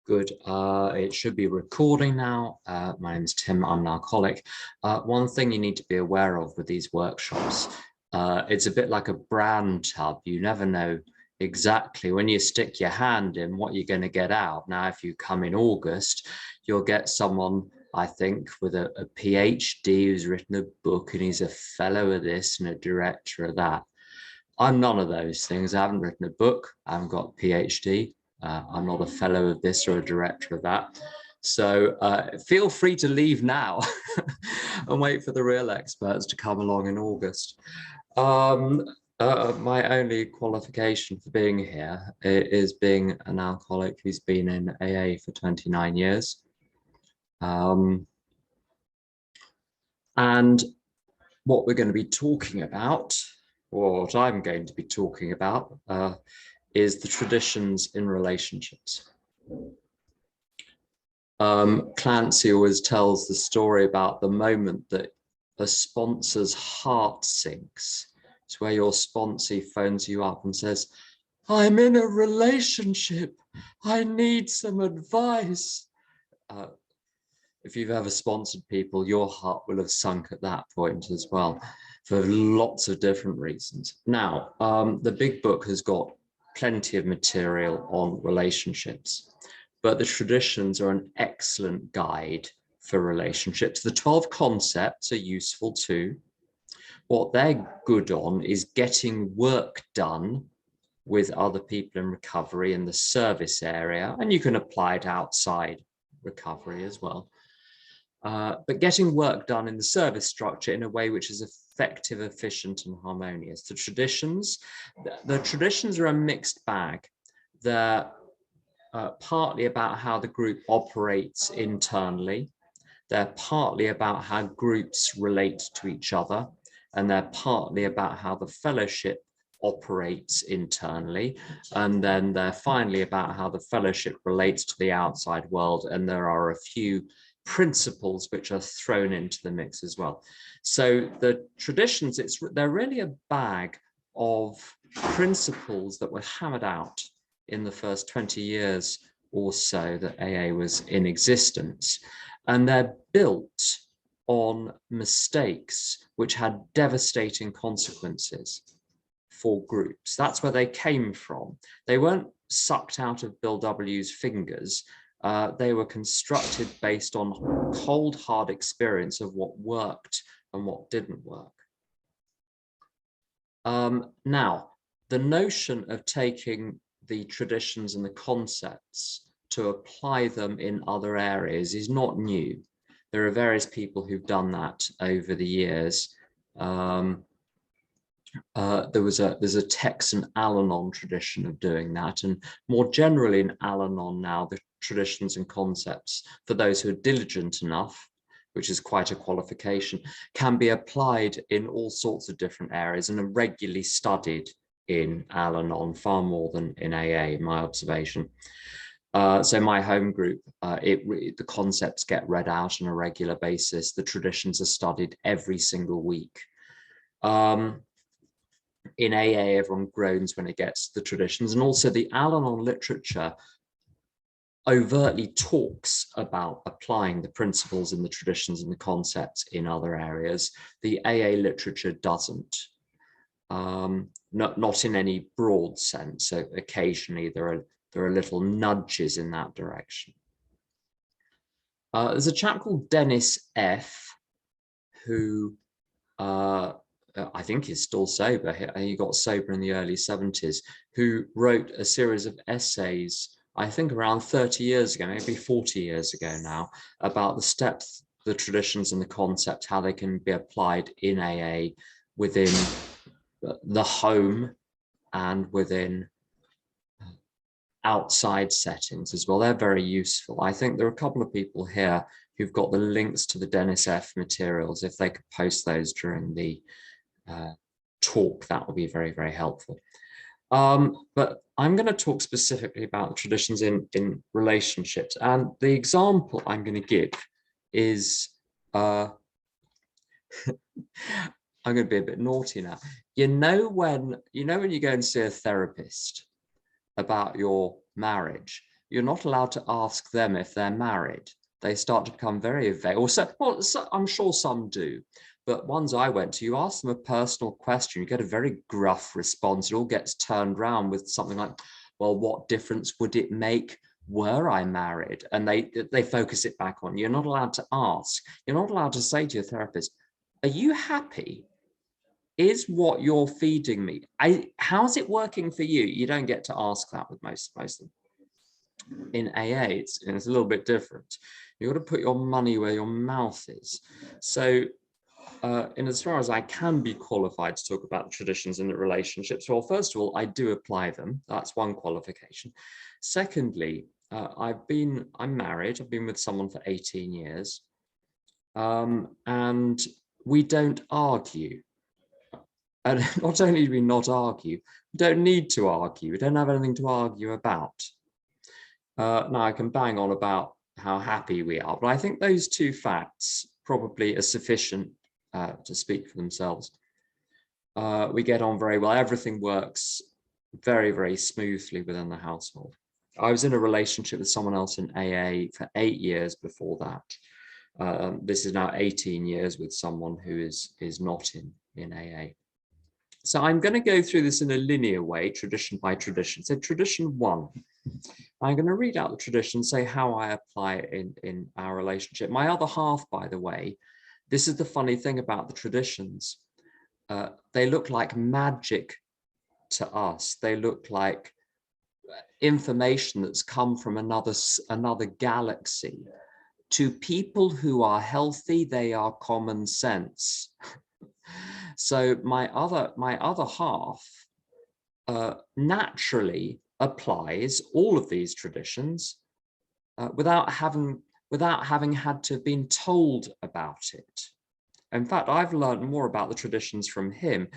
Good. It should be recording now. My name is Tim. I'm an alcoholic. One thing you need to be aware of with these workshops, it's a bit like a brand tub. You never know exactly when you stick your hand in what you're going to get out. Now, if you come in August, you'll get someone, I think, with a PhD who's written a book and he's a fellow of this and a director of that. I'm none of those things. I haven't written a book. I haven't got a PhD. I'm not a fellow of this or a director of that. So feel free to leave now and wait for the real experts to come along in August. My only qualification for being here is being an alcoholic who's been in AA for 29 years. And what we're going to be talking about, or what I'm going to be talking about, is the traditions in relationships. Clancy always tells the story about the moment that a sponsor's heart sinks. It's where your sponsee phones you up and says, "I'm in a relationship. I need some advice." If you've ever sponsored people, your heart will have sunk at that point as well, for lots of different reasons. Now, the big book has got plenty of material on relationships, but the traditions are an excellent guide for relationships. The 12 concepts are useful too. What they're good on is getting work done with other people in recovery in the service area, and you can apply it outside recovery as well. But getting work done in the service structure in a way which is effective, efficient, and harmonious. The traditions are a mixed bag. They're partly about how the group operates internally. They're partly about how groups relate to each other. And they're partly about how the fellowship operates internally. And then they're finally about how the fellowship relates to the outside world. And there are a few principles which are thrown into the mix as well. So the traditions, they're really a bag of principles that were hammered out in the first 20 years or so that AA was in existence. And they're built on mistakes which had devastating consequences for groups. That's where they came from. They weren't sucked out of Bill W.'s fingers. They were constructed based on cold, hard experience of what worked and what didn't work. Now, the notion of taking the traditions and the concepts to apply them in other areas is not new. There are various people who've done that over the years. There's a Texan Al-Anon tradition of doing that, and more generally in Al-Anon now, the traditions and concepts, for those who are diligent enough, which is quite a qualification, can be applied in all sorts of different areas and are regularly studied in Al-Anon, far more than in AA, in my observation. So my home group, the concepts get read out on a regular basis. The traditions are studied every single week. In AA, everyone groans when it gets the traditions, and also the Al-Anon literature overtly talks about applying the principles and the traditions and the concepts in other areas. The AA literature doesn't, not in any broad sense. So occasionally there are little nudges in that direction. There's a chap called Dennis F., who I think he's still sober. He got sober in the early 70s, who wrote a series of essays, I think around 30 years ago, maybe 40 years ago now, about the steps, the traditions and the concept, how they can be applied in AA within the home and within outside settings as well. They're very useful. I think there are a couple of people here who've got the links to the Dennis F. materials. If they could post those during the talk, that would be very, very helpful. But I'm going to talk specifically about traditions in relationships. And the example I'm going to give is, I'm going to be a bit naughty now. You know when you go and see a therapist about your marriage, you're not allowed to ask them if they're married. They start to become very vague. Or I'm sure some do, but ones I went to, you ask them a personal question, you get a very gruff response. It all gets turned around with something like, well, what difference would it make were I married? And they focus it back on. You're not allowed to ask. You're not allowed to say to your therapist, are you happy? Is what you're feeding me, how's it working for you? You don't get to ask that with most of them. In AA, it's a little bit different. You've got to put your money where your mouth is. So in as far as I can be qualified to talk about traditions in the relationships, well, first of all, I do apply them. That's one qualification. Secondly, I'm married. I've been with someone for 18 years. And we don't argue. And not only do we not argue, we don't need to argue. We don't have anything to argue about. Now, I can bang on about how happy we are, but I think those two facts probably are sufficient to speak for themselves. We get on very well. Everything works very, very smoothly within the household. I was in a relationship with someone else in AA for 8 years before that. This is now 18 years with someone who is not in AA. So I'm going to go through this in a linear way, tradition by tradition. So tradition 1, I'm going to read out the tradition, say how I apply it in our relationship. My other half, by the way, this is the funny thing about the traditions. They look like magic to us. They look like information that's come from another galaxy. To people who are healthy, they are common sense. So my other half naturally applies all of these traditions without having had to have been told about it. In fact, I've learned more about the traditions from him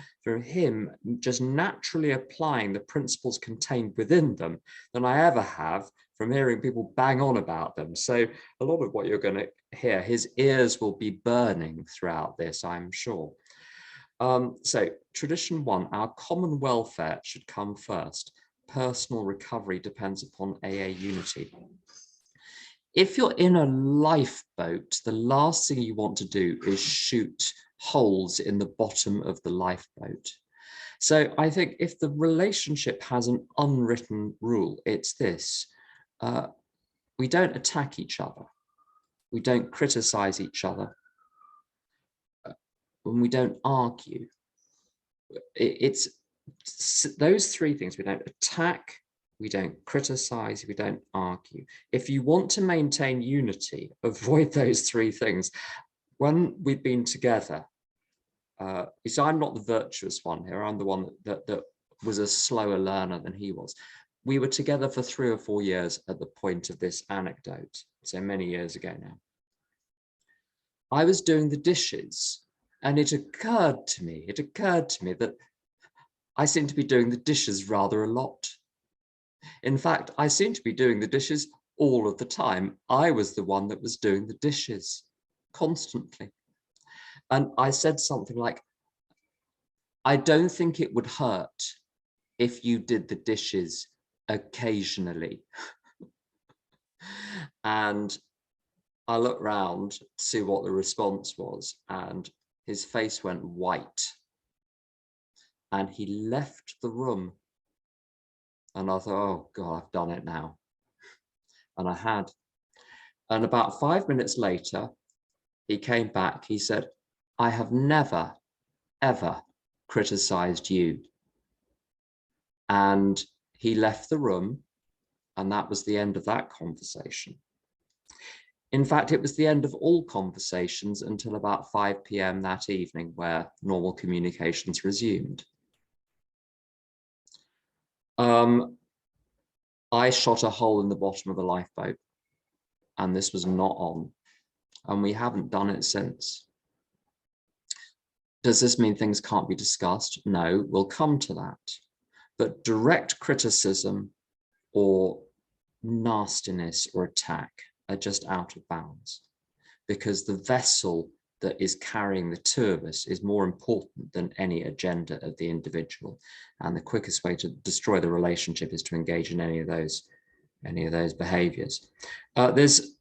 just naturally applying the principles contained within them than I ever have from hearing people bang on about them. So a lot of what you're going to hear, his ears will be burning throughout this, I'm sure. So tradition 1, our common welfare should come first. Personal recovery depends upon AA unity. If you're in a lifeboat, the last thing you want to do is shoot holes in the bottom of the lifeboat. So I think if the relationship has an unwritten rule, it's this. We don't attack each other. We don't criticize each other. When we don't argue. It's those 3 things. We don't attack, we don't criticize, we don't argue. If you want to maintain unity, avoid those 3 things. When we've been together, so I'm not the virtuous one here, I'm the one that was a slower learner than he was. We were together for 3 or 4 years at the point of this anecdote, so many years ago now. I was doing the dishes, and it occurred to me that I seem to be doing the dishes rather a lot. In fact, I seem to be doing the dishes all of the time. I was the one that was doing the dishes constantly. And I said something like, I don't think it would hurt if you did the dishes occasionally. And I looked round to see what the response was, and his face went white. And he left the room. And I thought, oh God, I've done it now. And I had. And about 5 minutes later, he came back. He said, I have never, ever criticized you. And he left the room, and that was the end of that conversation. In fact, it was the end of all conversations until about 5 p.m. that evening, where normal communications resumed. I shot a hole in the bottom of the lifeboat, and this was not on, and we haven't done it since. Does this mean things can't be discussed? No, we'll come to that. But direct criticism or nastiness or attack are just out of bounds, because the vessel that is carrying the 2 of us is more important than any agenda of the individual. And the quickest way to destroy the relationship is to engage in any of those any of those behaviors. There's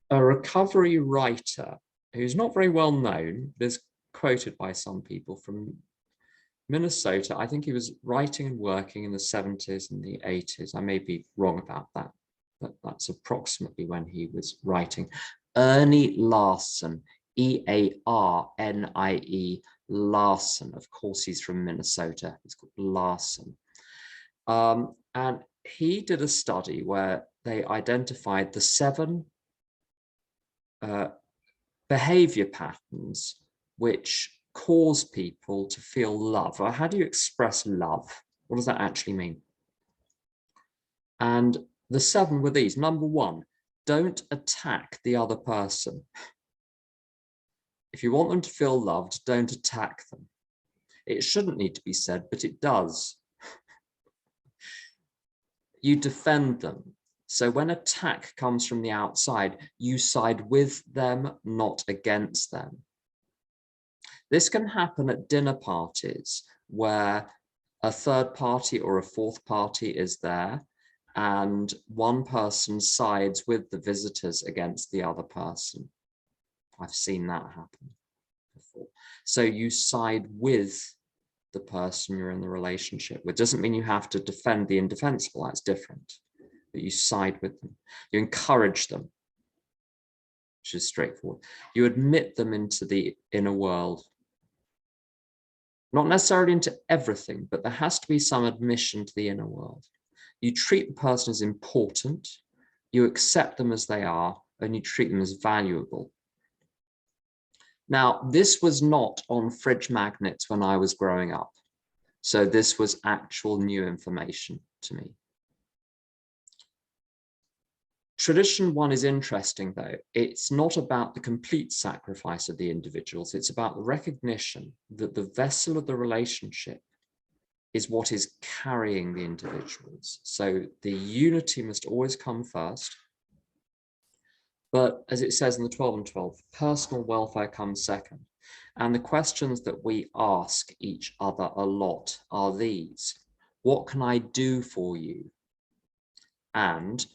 a recovery writer who's not very well known, but is quoted by some people, from Minnesota. I think he was writing and working in the 70s and the 80s. I may be wrong about that, but that's approximately when he was writing. Ernie Larson, E-A-R-N-I-E, Larson. Of course, he's from Minnesota. He's called Larson. And he did a study where they identified the 7 behavior patterns which cause people to feel love. Or how do you express love? What does that actually mean? And the 7 were these. Number 1, don't attack the other person. If you want them to feel loved, don't attack them. It shouldn't need to be said, but it does. You defend them. So when attack comes from the outside, you side with them, not against them. This can happen at dinner parties where a third party or a fourth party is there and one person sides with the visitors against the other person. I've seen that happen before. So you side with the person you're in the relationship with. Doesn't mean you have to defend the indefensible, that's different. But you side with them. You encourage them, which is straightforward. You admit them into the inner world. Not necessarily into everything, but there has to be some admission to the inner world. You treat the person as important, you accept them as they are, and you treat them as valuable. Now, this was not on fridge magnets when I was growing up. So this was actual new information to me. Tradition 1 is interesting, though. It's not about the complete sacrifice of the individuals. It's about the recognition that the vessel of the relationship is what is carrying the individuals. So the unity must always come first. But as it says in the 12 and 12, personal welfare comes second. And the questions that we ask each other a lot are these: what can I do for you? And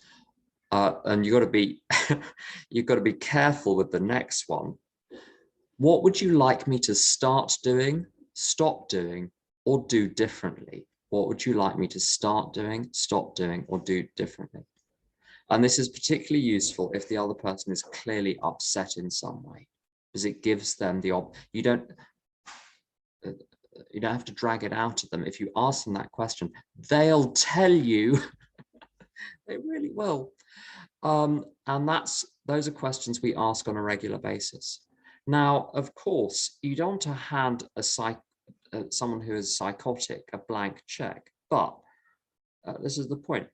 you've got to be you've got to be careful with the next one. What would you like me to start doing, stop doing, or do differently? What would you like me to start doing, stop doing, or do differently? And this is particularly useful if the other person is clearly upset in some way, because it gives them the you don't have to drag it out of them. If you ask them that question, they'll tell you. They really will. And those are questions we ask on a regular basis. Now, of course, you don't want to hand someone who is psychotic a blank check, but this is the point.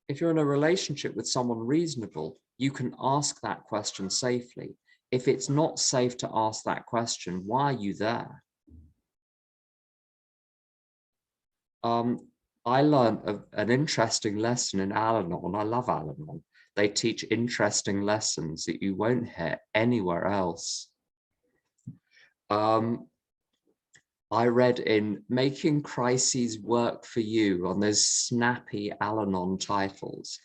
If you're in a relationship with someone reasonable, you can ask that question safely. If it's not safe to ask that question, why are you there? I learned an interesting lesson in Al-Anon. I love Al-Anon. They teach interesting lessons that you won't hear anywhere else. I read in Making Crises Work for You, on those snappy Al-Anon titles,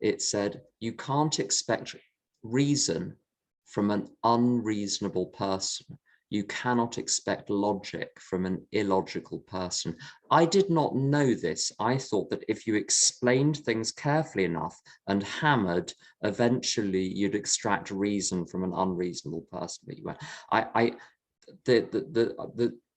it said, you can't expect reason from an unreasonable person. You cannot expect logic from an illogical person. I did not know this. I thought that if you explained things carefully enough and hammered, eventually you'd extract reason from an unreasonable person. But you went.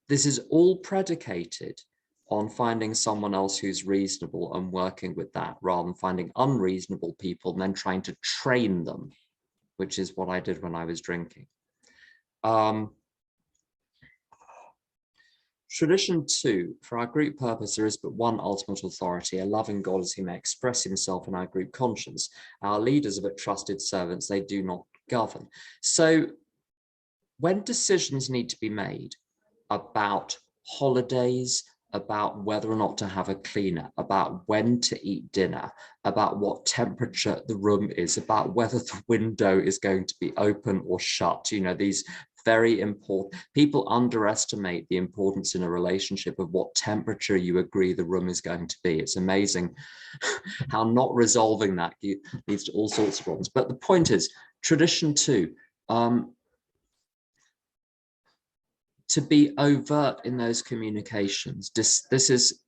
This is all predicated on finding someone else who's reasonable and working with that, rather than finding unreasonable people and then trying to train them, which is what I did when I was drinking. Tradition 2, for our group purpose, there is but one ultimate authority, a loving God as he may express himself in our group conscience. Our leaders are but trusted servants, they do not govern. So when decisions need to be made about holidays, about whether or not to have a cleaner, about when to eat dinner, about what temperature the room is, about whether the window is going to be open or shut, you know, these very important. People underestimate the importance in a relationship of what temperature you agree the room is going to be. It's amazing how not resolving that leads to all sorts of problems. But the point is, tradition 2, to be overt in those communications. This is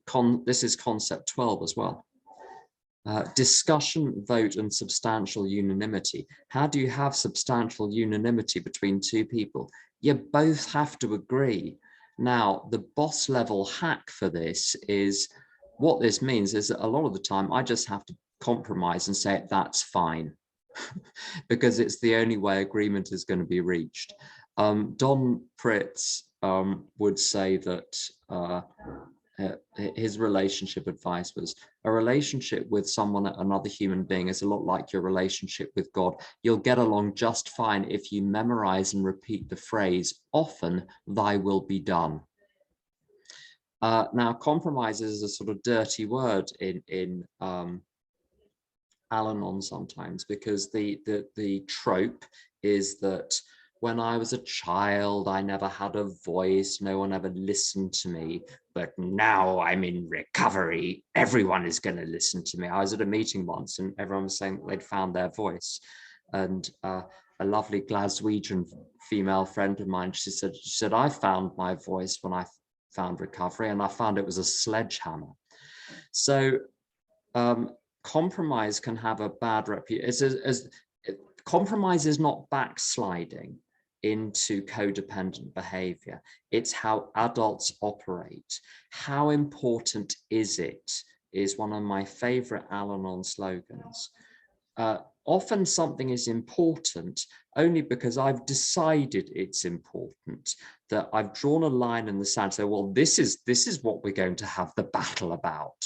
concept 12 as well. Discussion, vote, and substantial unanimity. How do you have substantial unanimity between two people? You both have to agree. Now, the boss level hack for this is, what this means is that a lot of the time I just have to compromise and say that's fine, because it's the only way agreement is going to be reached. Don Pritz would say that his relationship advice was, a relationship with someone, another human being, is a lot like your relationship with God. You'll get along just fine if you memorize and repeat the phrase, often thy will be done. Now, compromise is a sort of dirty word in Al-Anon sometimes, because the trope is that when I was a child, I never had a voice, no one ever listened to me, but now I'm in recovery, everyone is going to listen to me. I was at a meeting once and everyone was saying that they'd found their voice. And a lovely Glaswegian female friend of mine, she said, I found my voice when I found recovery, and I found it was a sledgehammer. So compromise can have a bad reputation. Compromise is not backsliding into codependent behavior. It's how adults operate. How important is it is one of my favorite Al-Anon slogans. Often something is important only because I've decided it's important, that I've drawn a line in the sand, say, well, this is what we're going to have the battle about.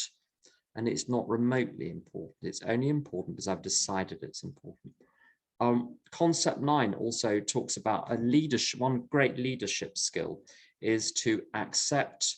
And it's not remotely important. It's only important because I've decided it's important. Concept 9 also talks about a leadership. One great leadership skill is to accept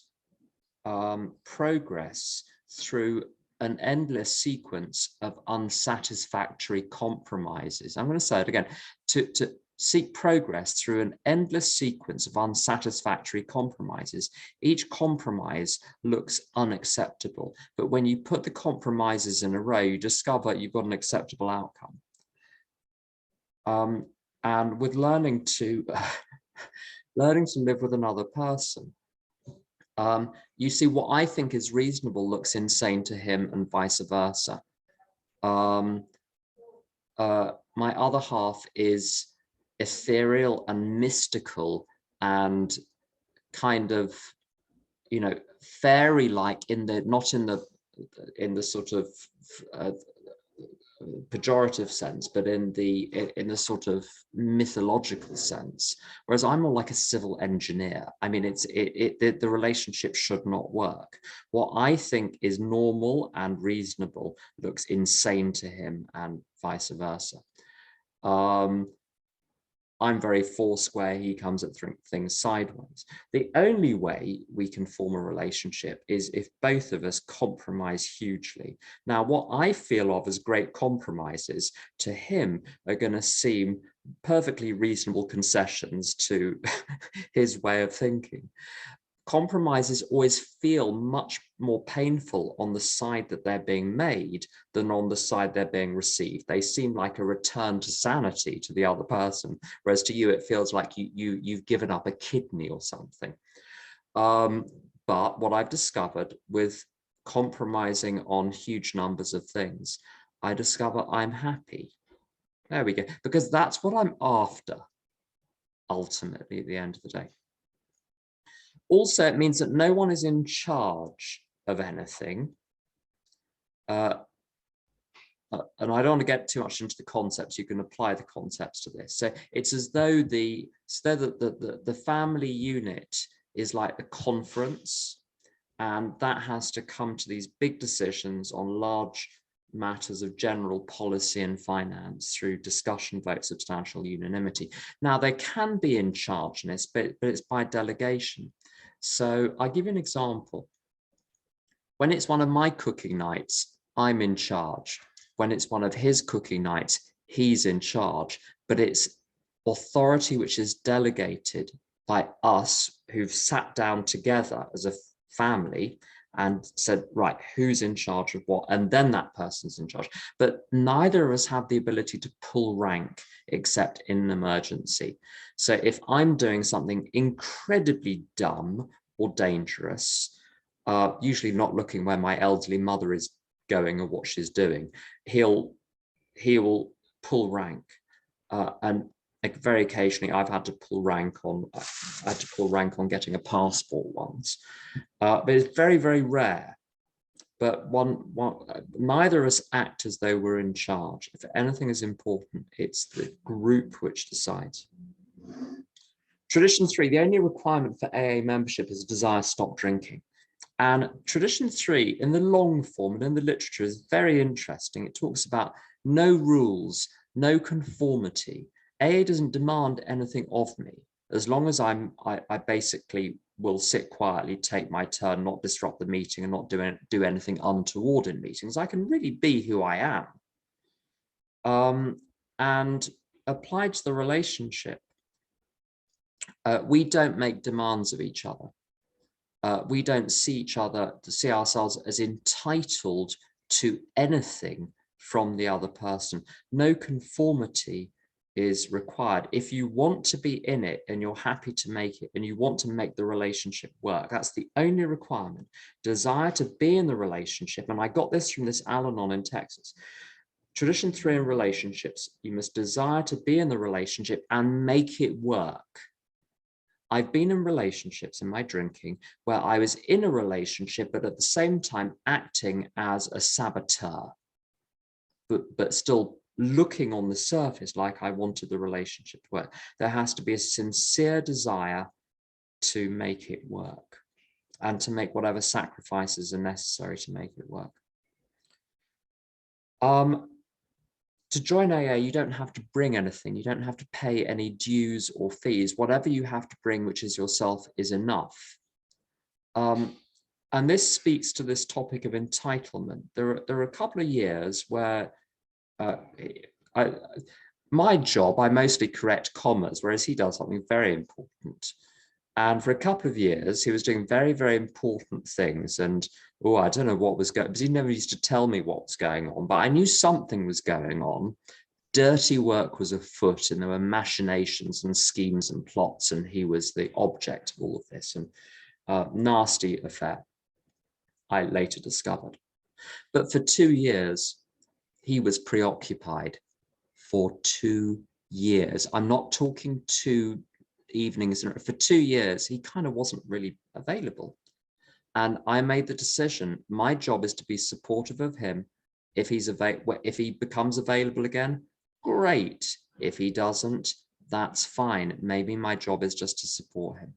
progress through an endless sequence of unsatisfactory compromises. I'm going to say it again, to seek progress through an endless sequence of unsatisfactory compromises. Each compromise looks unacceptable, but when you put the compromises in a row, you discover you've got an acceptable outcome. And with learning to live with another person, you see what I think is reasonable looks insane to him and vice versa. My other half is ethereal and mystical and kind of, you know, fairy-like not in the sort of pejorative sense, but in the sort of mythological sense, whereas I'm more like a civil engineer. I mean, the relationship should not work. What I think is normal and reasonable looks insane to him and vice versa. I'm very foursquare, he comes at things sideways. The only way we can form a relationship is if both of us compromise hugely. Now, what I feel of as great compromises to him are going to seem perfectly reasonable concessions to his way of thinking. Compromises always feel much more painful on the side that they're being made than on the side they're being received. They seem like a return to sanity to the other person, whereas to you it feels like you've given up a kidney or something. But what I've discovered with compromising on huge numbers of things, I discover I'm happy. There we go, because that's what I'm after, ultimately, at the end of the day. Also, it means that no one is in charge of anything. And I don't want to get too much into the concepts. You can apply the concepts to this. So it's as though the family unit is like the conference, and that has to come to these big decisions on large matters of general policy and finance through discussion, vote, substantial unanimity. Now, they can be in charge in this, but it's by delegation. So I'll give you an example. When it's one of my cooking nights, I'm in charge. When it's one of his cooking nights, he's in charge, but it's authority which is delegated by us who've sat down together as a family and said, right, who's in charge of what? And then that person's in charge. But neither of us have the ability to pull rank except in an emergency. So if I'm doing something incredibly dumb or dangerous, usually not looking where my elderly mother is going or what she's doing, he will pull rank. And like very occasionally I've had to pull rank on, getting a passport once. But it's very, very rare. But neither of us act as though we're in charge. If anything is important, it's the group which decides. Tradition 3, the only requirement for AA membership is a desire to stop drinking. And tradition 3 in the long form and in the literature is very interesting. It talks about no rules, no conformity. AA doesn't demand anything of me. As long as I basically will sit quietly, take my turn, not disrupt the meeting and not do anything untoward in meetings, I can really be who I am. And applied to the relationship, we don't make demands of each other. We don't see ourselves as entitled to anything from the other person. No conformity is required. If you want to be in it and you're happy to make it and you want to make the relationship work, that's the only requirement. Desire to be in the relationship. And I got this from this Al-Anon in Texas. Tradition 3 in relationships, you must desire to be in the relationship and make it work. I've been in relationships in my drinking where I was in a relationship, but at the same time acting as a saboteur, but still looking on the surface like I wanted the relationship to work. There has to be a sincere desire to make it work and to make whatever sacrifices are necessary to make it work. To join AA, you don't have to bring anything. You don't have to pay any dues or fees. Whatever you have to bring, which is yourself, is enough. And this speaks to this topic of entitlement. There are a couple of years where my job, I mostly correct commas, whereas he does something very important. And for a couple of years, he was doing very, very important things. And, oh, I don't know what was going on, because he never used to tell me what was going on, but I knew something was going on. Dirty work was afoot, and there were machinations and schemes and plots, and he was the object of all of this. And nasty affair, I later discovered. But for 2 years, he was preoccupied for 2 years. I'm not talking 2 evenings. For 2 years, he kind of wasn't really available. And I made the decision, my job is to be supportive of him. If he becomes available again, great. If he doesn't, that's fine. Maybe my job is just to support him.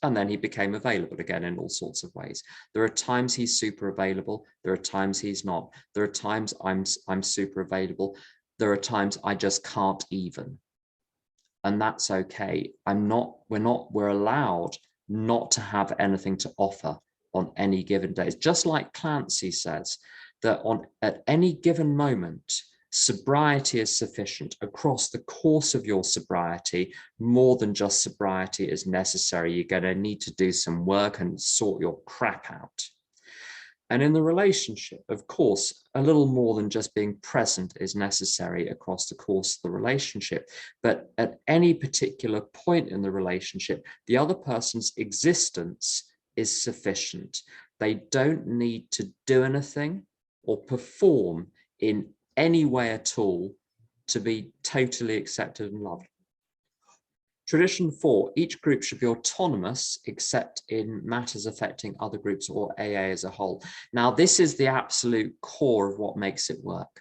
And then he became available again in all sorts of ways. There are times he's super available. There are times he's not. There are times I'm super available. There are times I just can't even. And that's okay. We're allowed not to have anything to offer on any given day. It's just like Clancy says, that at any given moment, sobriety is sufficient. Across the course of your sobriety, more than just sobriety is necessary. You're going to need to do some work and sort your crap out. And in the relationship, of course, a little more than just being present is necessary across the course of the relationship. But at any particular point in the relationship, the other person's existence is sufficient. They don't need to do anything or perform in any way at all to be totally accepted and loved. Tradition 4, each group should be autonomous except in matters affecting other groups or AA as a whole. Now, this is the absolute core of what makes it work.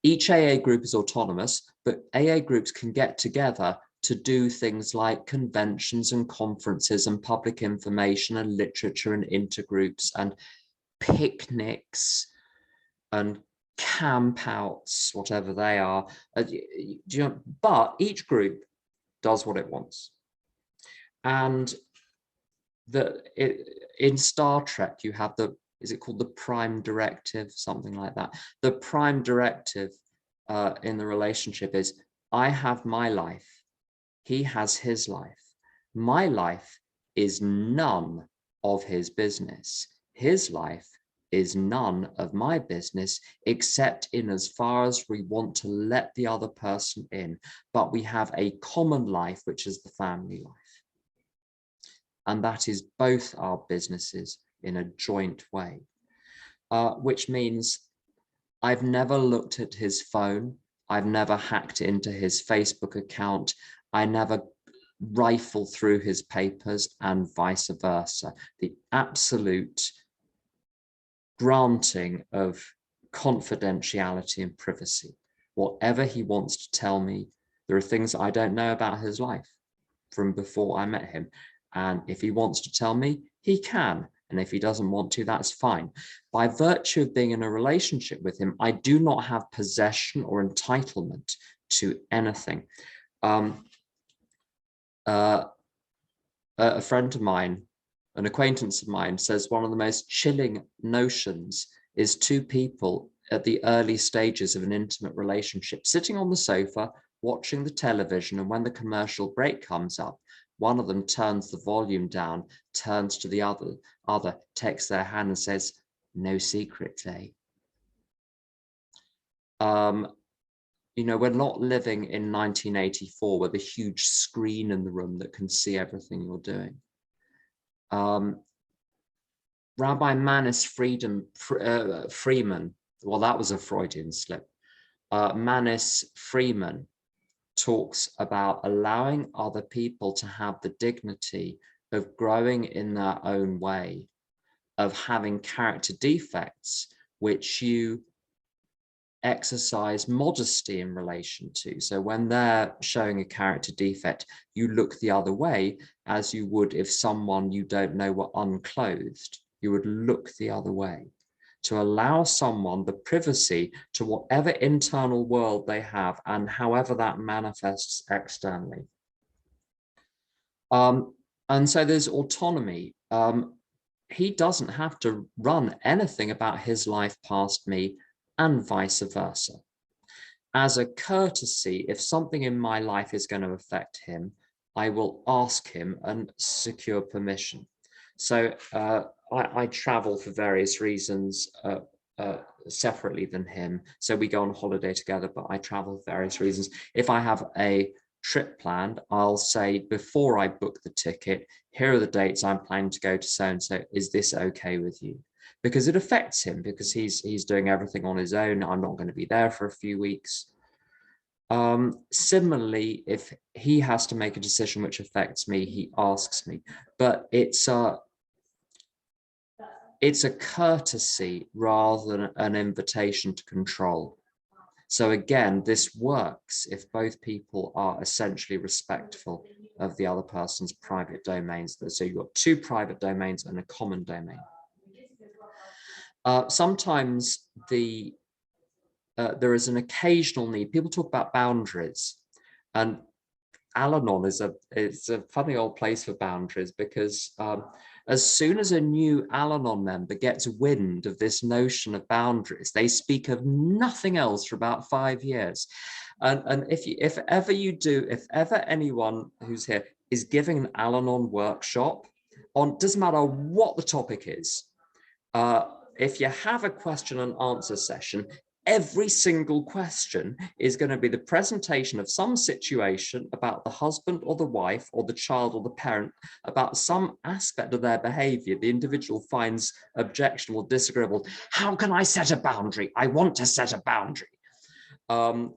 Each AA group is autonomous, but AA groups can get together to do things like conventions and conferences and public information and literature and intergroups and picnics and camp outs, whatever they are. But each group does what it wants. And in Star Trek, you have is it called the Prime Directive, something like that? The Prime Directive in the relationship is, I have my life, he has his life. My life is none of his business. His life is none of my business, except in as far as we want to let the other person in. But we have a common life, which is the family life. And that is both our businesses in a joint way, which means I've never looked at his phone. I've never hacked into his Facebook account. I never rifle through his papers, and vice versa. The absolute granting of confidentiality and privacy. Whatever he wants to tell me, there are things I don't know about his life from before I met him. And if he wants to tell me, he can. And if he doesn't want to, that's fine. By virtue of being in a relationship with him, I do not have possession or entitlement to anything. A friend of mine, an acquaintance of mine, says one of the most chilling notions is two people at the early stages of an intimate relationship sitting on the sofa, watching the television, and when the commercial break comes up, one of them turns the volume down, turns to the other, takes their hand and says, "No secrets, eh?" You know, we're not living in 1984 with a huge screen in the room that can see everything you're doing. Rabbi Manis Freeman, well, that was a Freudian slip. Manis Freeman talks about allowing other people to have the dignity of growing in their own way, of having character defects, which you exercise modesty in relation to. So when they're showing a character defect, you look the other way, as you would if someone you don't know were unclothed. You would look the other way, to allow someone the privacy to whatever internal world they have and however that manifests externally. And so there's autonomy. He doesn't have to run anything about his life past me, and vice versa. As a courtesy, if something in my life is going to affect him, I will ask him and secure permission. So I travel for various reasons separately than him. So we go on holiday together, but I travel for various reasons. If I have a trip planned, I'll say before I book the ticket, here are the dates I'm planning to go to so-and-so. Is this okay with you? Because it affects him, because he's doing everything on his own. I'm not going to be there for a few weeks. Similarly, if he has to make a decision which affects me, he asks me. But it's a courtesy rather than an invitation to control. So again, this works if both people are essentially respectful of the other person's private domains. So you've got two private domains and a common domain. Sometimes there is an occasional need. People talk about boundaries, and Al-Anon is a funny old place for boundaries, because as soon as a new Al-Anon member gets wind of this notion of boundaries, they speak of nothing else for about 5 years. And if ever anyone who's here is giving an Al-Anon workshop on, doesn't matter what the topic is, if you have a question and answer session, every single question is going to be the presentation of some situation about the husband or the wife or the child or the parent, about some aspect of their behavior the individual finds objectionable, disagreeable. How can I set a boundary? I want to set a boundary. And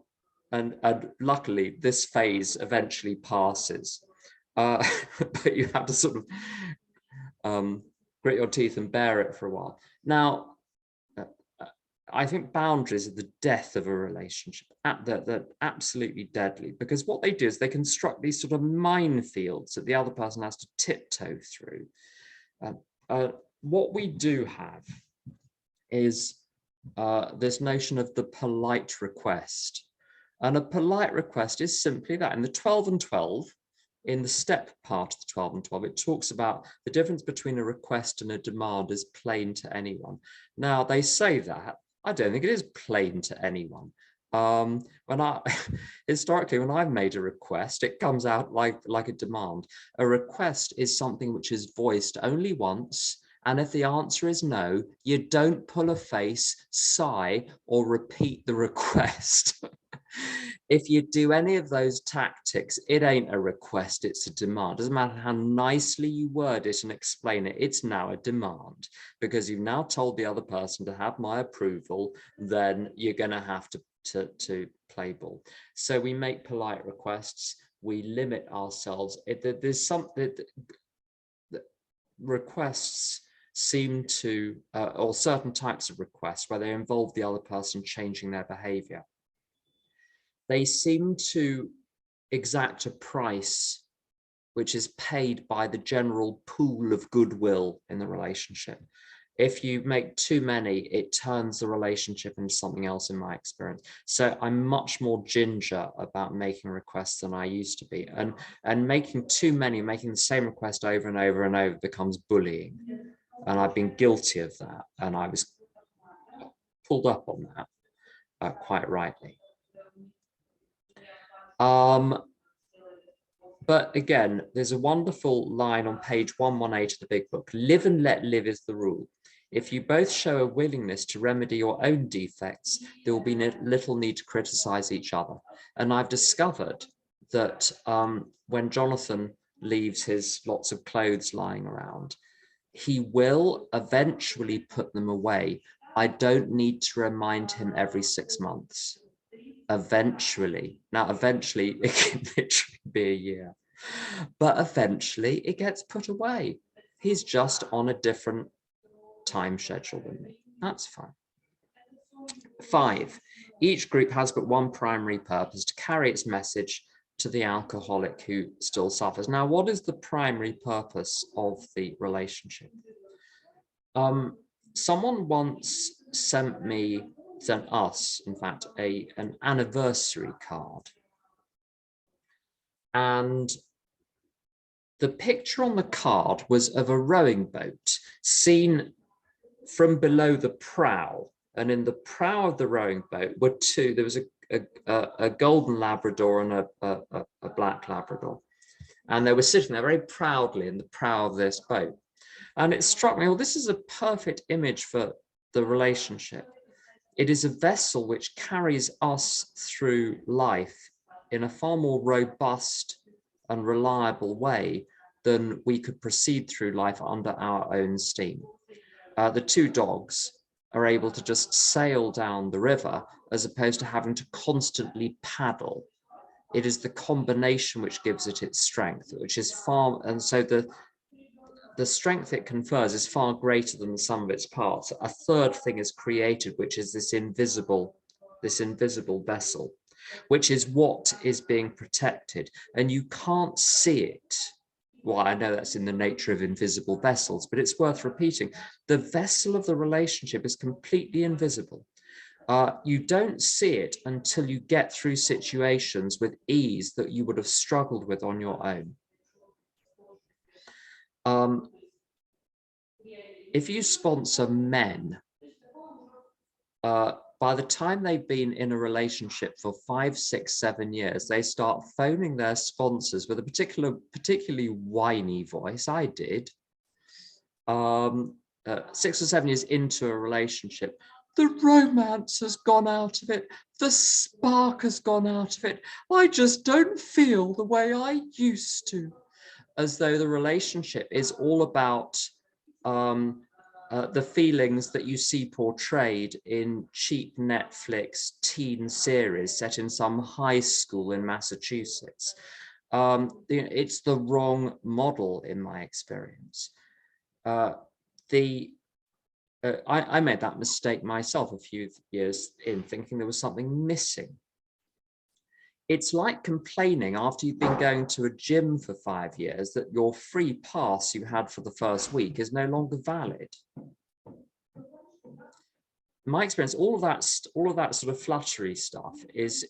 luckily, this phase eventually passes. But you have to sort of grit your teeth and bear it for a while. Now, I think boundaries are the death of a relationship. They're absolutely deadly, because what they do is they construct these sort of minefields that the other person has to tiptoe through. What we do have is this notion of the polite request. And a polite request is simply that. In the 12 and 12, in the step part of the 12 and 12, it talks about the difference between a request and a demand is plain to anyone. Now, they say that. I don't think it is plain to anyone. When I historically, when I've made a request, it comes out like a demand. A request is something which is voiced only once, and if the answer is no, you don't pull a face, sigh, or repeat the request. If you do any of those tactics, it ain't a request, it's a demand. Doesn't matter how nicely you word it and explain it, it's now a demand, because you've now told the other person to have my approval, then you're going to have to play ball. So we make polite requests, we limit ourselves. There's something, requests seem to, or certain types of requests where they involve the other person changing their behavior, they seem to exact a price which is paid by the general pool of goodwill in the relationship. If you make too many, it turns the relationship into something else, in my experience. So I'm much more ginger about making requests than I used to be. And making too many, making the same request over and over and over becomes bullying. And I've been guilty of that. And I was pulled up on that quite rightly. But again, there's a wonderful line on page 118 of the big book. Live and let live is the rule. If you both show a willingness to remedy your own defects, there will be little need to criticize each other. And I've discovered that when Jonathan leaves his lots of clothes lying around, he will eventually put them away. I don't need to remind him every 6 months. Eventually. Now, eventually, it can literally be a year, but eventually it gets put away. He's just on a different time schedule than me. That's fine. 5, each group has but one primary purpose: to carry its message to the alcoholic who still suffers. Now, what is the primary purpose of the relationship? Someone once sent us, in fact, an anniversary card. And the picture on the card was of a rowing boat seen from below the prow. And in the prow of the rowing boat were two, there was a golden Labrador and a black Labrador. And they were sitting there very proudly in the prow of this boat. And it struck me, well, this is a perfect image for the relationship. It is a vessel which carries us through life in a far more robust and reliable way than we could proceed through life under our own steam. The two dogs are able to just sail down the river as opposed to having to constantly paddle. It is the combination which gives it its strength, which is far, and so the strength it confers is far greater than the sum of its parts. A third thing is created, which is this invisible vessel, which is what is being protected. And you can't see it. Well, I know that's in the nature of invisible vessels, but it's worth repeating. The vessel of the relationship is completely invisible. You don't see it until you get through situations with ease that you would have struggled with on your own. If you sponsor men, by the time they've been in a relationship for 5, 6, 7 years, they start phoning their sponsors with a particularly whiny voice. I did. 6 or 7 years into a relationship, the romance has gone out of it. The spark has gone out of it. I just don't feel the way I used to. As though the relationship is all about the feelings that you see portrayed in cheap Netflix teen series set in some high school in Massachusetts. It's the wrong model in my experience. I made that mistake myself a few years in, thinking there was something missing. It's like complaining after you've been going to a gym for 5 years that your free pass you had for the first week is no longer valid. In my experience, all of that sort of fluttery stuff is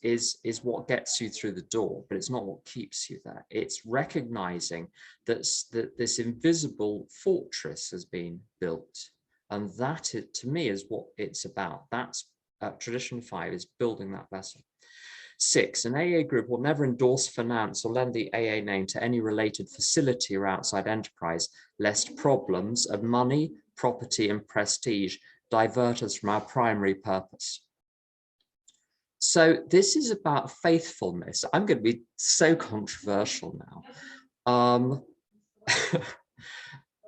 what gets you through the door, but it's not what keeps you there. It's recognizing that this invisible fortress has been built, and that, to me, is what it's about. That's Tradition 5 is building that vessel. 6, an AA group will never endorse, finance, or lend the AA name to any related facility or outside enterprise, lest problems of money, property, and prestige divert us from our primary purpose. So this is about faithfulness. I'm going to be so controversial now.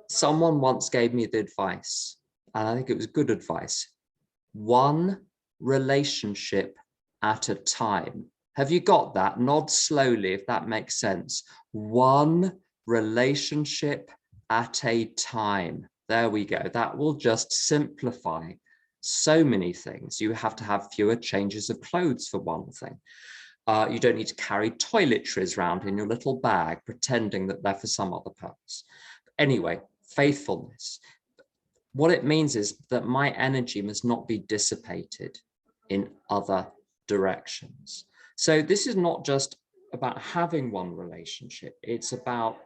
Someone once gave me the advice, and I think it was good advice: one relationship at a time. Have you got that? Nod slowly if that makes sense. One relationship at a time. There we go. That will just simplify so many things. You have to have fewer changes of clothes, for one thing. You don't need to carry toiletries around in your little bag, pretending that they're for some other purpose. Anyway, faithfulness. What it means is that my energy must not be dissipated in other directions. So this is not just about having one relationship. It's about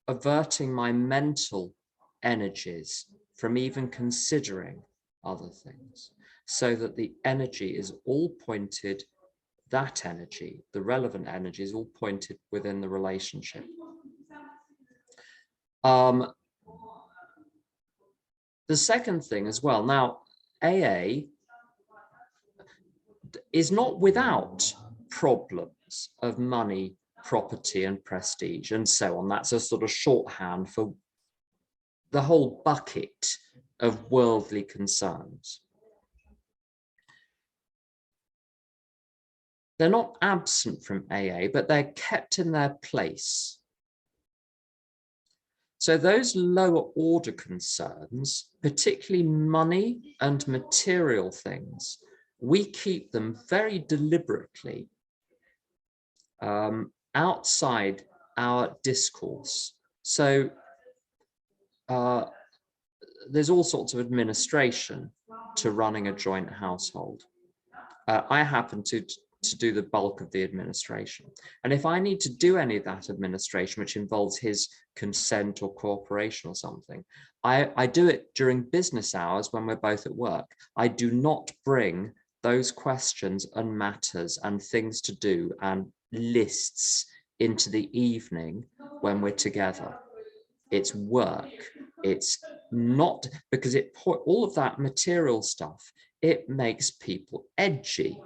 averting my mental energies from even considering other things, so that the energy is all pointed, that energy, the relevant energy, is all pointed within the relationship. The second thing as well, now AA is not without problems of money, property, and prestige, and so on. That's a sort of shorthand for the whole bucket of worldly concerns. They're not absent from AA, but they're kept in their place. So those lower order concerns, particularly money and material things, we keep them very deliberately outside our discourse. So there's all sorts of administration to running a joint household. I happen to do the bulk of the administration. And if I need to do any of that administration, which involves his consent or cooperation or something, I do it during business hours when we're both at work. I do not bring those questions and matters and things to do and lists into the evening when we're together. It's work. It's not, because all of that material stuff, it makes people edgy.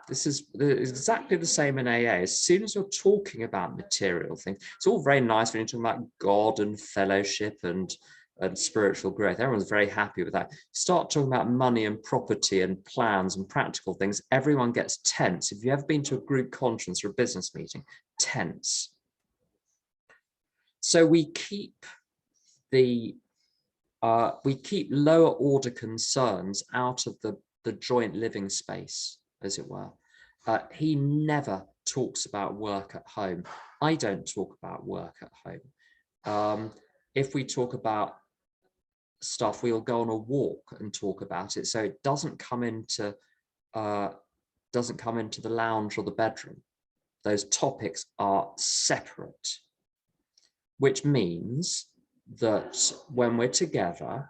This is exactly the same in AA. As soon as you're talking about material things, it's all very nice when you're talking about God and fellowship and spiritual growth. Everyone's very happy with that. Start talking about money and property and plans and practical things, everyone gets tense. If you've ever been to a group conference or a business meeting, tense. So we keep lower order concerns out of the joint living space, as it were. He never talks about work at home. I don't talk about work at home. If we talk about stuff, we'll go on a walk and talk about it. So it doesn't come into the lounge or the bedroom. Those topics are separate, which means that when we're together,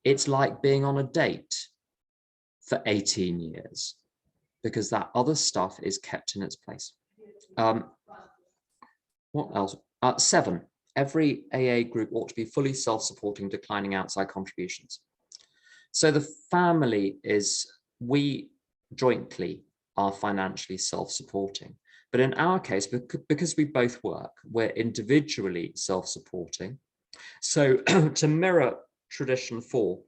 it's like being on a date for 18 years, because that other stuff is kept in its place. What else? 7, every AA group ought to be fully self-supporting, declining outside contributions. So the family we jointly are financially self-supporting. But in our case, because we both work, we're individually self-supporting. So to mirror tradition 4,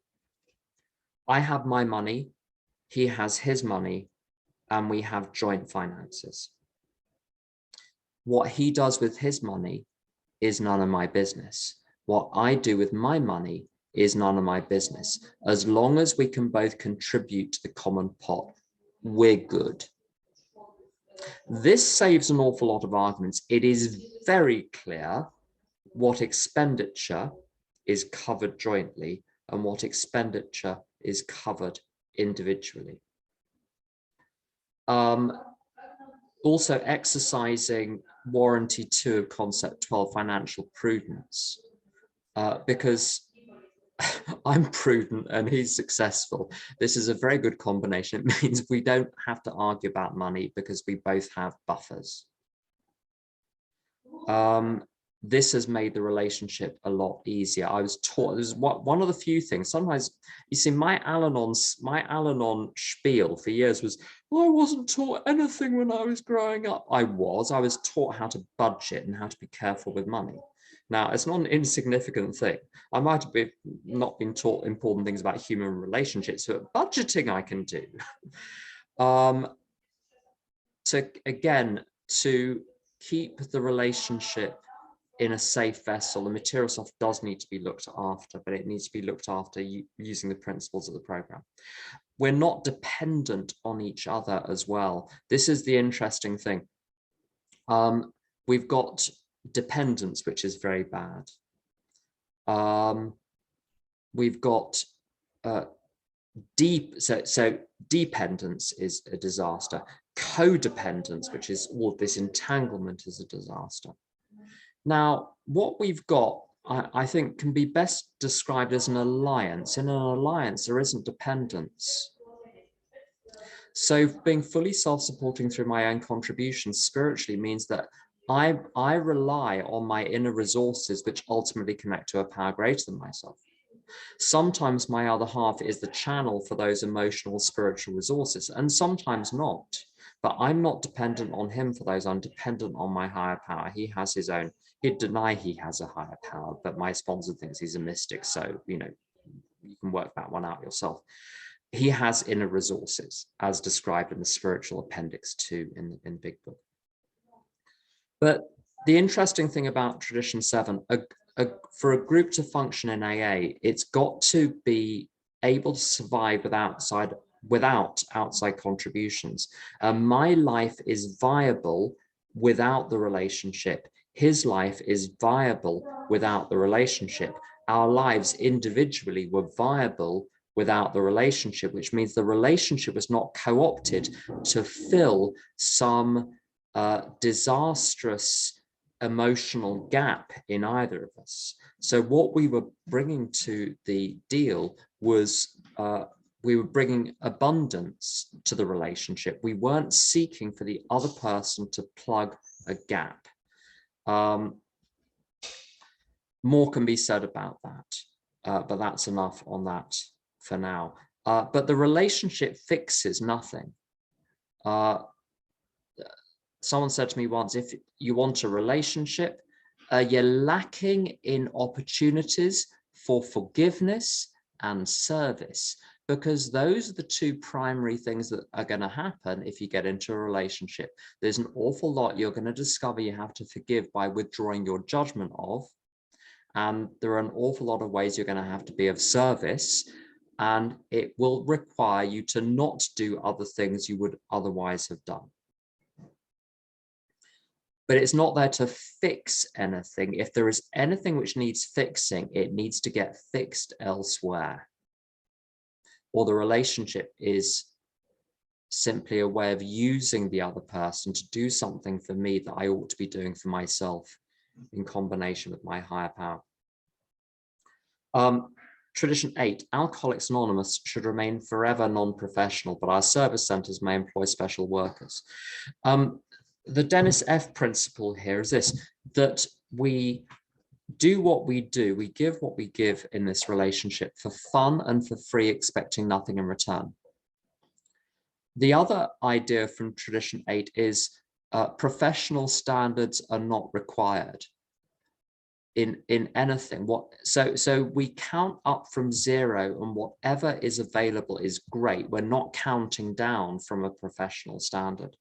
I have my money, he has his money, and we have joint finances. What he does with his money is none of my business. What I do with my money is none of my business. As long as we can both contribute to the common pot, we're good. This saves an awful lot of arguments. It is very clear what expenditure is covered jointly and what expenditure is covered individually. Also exercising warranty 2 of concept 12, financial prudence, because I'm prudent and he's successful. This is a very good combination. It means we don't have to argue about money because we both have buffers. This has made the relationship a lot easier. I was taught, this is one of the few things. Sometimes, you see, my Al-Anon spiel for years was, well, I wasn't taught anything when I was growing up. I was taught how to budget and how to be careful with money. Now, it's not an insignificant thing. I might have not been taught important things about human relationships, but budgeting I can do. To keep the relationship in a safe vessel, the material stuff does need to be looked after, but it needs to be looked after using the principles of the program. We're not dependent on each other as well. This is the interesting thing. We've got dependence, which is very bad. We've got dependence is a disaster. Codependence, which is all this entanglement, is a disaster. Now, what we've got, I think, can be best described as an alliance. In an alliance, there isn't dependence. So being fully self-supporting through my own contributions spiritually means that I rely on my inner resources, which ultimately connect to a power greater than myself. Sometimes my other half is the channel for those emotional, spiritual resources, and sometimes not. But I'm not dependent on him for those. I'm dependent on my higher power. He has his own. He'd deny he has a higher power, but my sponsor thinks he's a mystic. So, you know, you can work that one out yourself. He has inner resources, as described in the spiritual appendix 2 in Big Book. But the interesting thing about Tradition 7, for a group to function in AA, it's got to be able to survive without outside contributions. My life is viable without the relationship. His life is viable without the relationship. Our lives individually were viable without the relationship, which means the relationship was not co-opted to fill some disastrous emotional gap in either of us. So what we were bringing to the deal was we were bringing abundance to the relationship. We weren't seeking for the other person to plug a gap. More can be said about that, but that's enough on that for now. But the relationship fixes nothing. Someone said to me once, if you want a relationship, you're lacking in opportunities for forgiveness and service, because those are the two primary things that are going to happen if you get into a relationship. There's an awful lot you're going to discover you have to forgive by withdrawing your judgment of, and there are an awful lot of ways you're going to have to be of service, and it will require you to not do other things you would otherwise have done. But it's not there to fix anything. If there is anything which needs fixing, it needs to get fixed elsewhere. Or the relationship is simply a way of using the other person to do something for me that I ought to be doing for myself in combination with my higher power. Tradition 8, Alcoholics Anonymous should remain forever non-professional, but our service centers may employ special workers. The Dennis F. principle here is this, that we do what we do, we give what we give in this relationship for fun and for free, expecting nothing in return. The other idea from Tradition 8 is professional standards are not required in anything. So we count up from zero, and whatever is available is great. We're not counting down from a professional standard.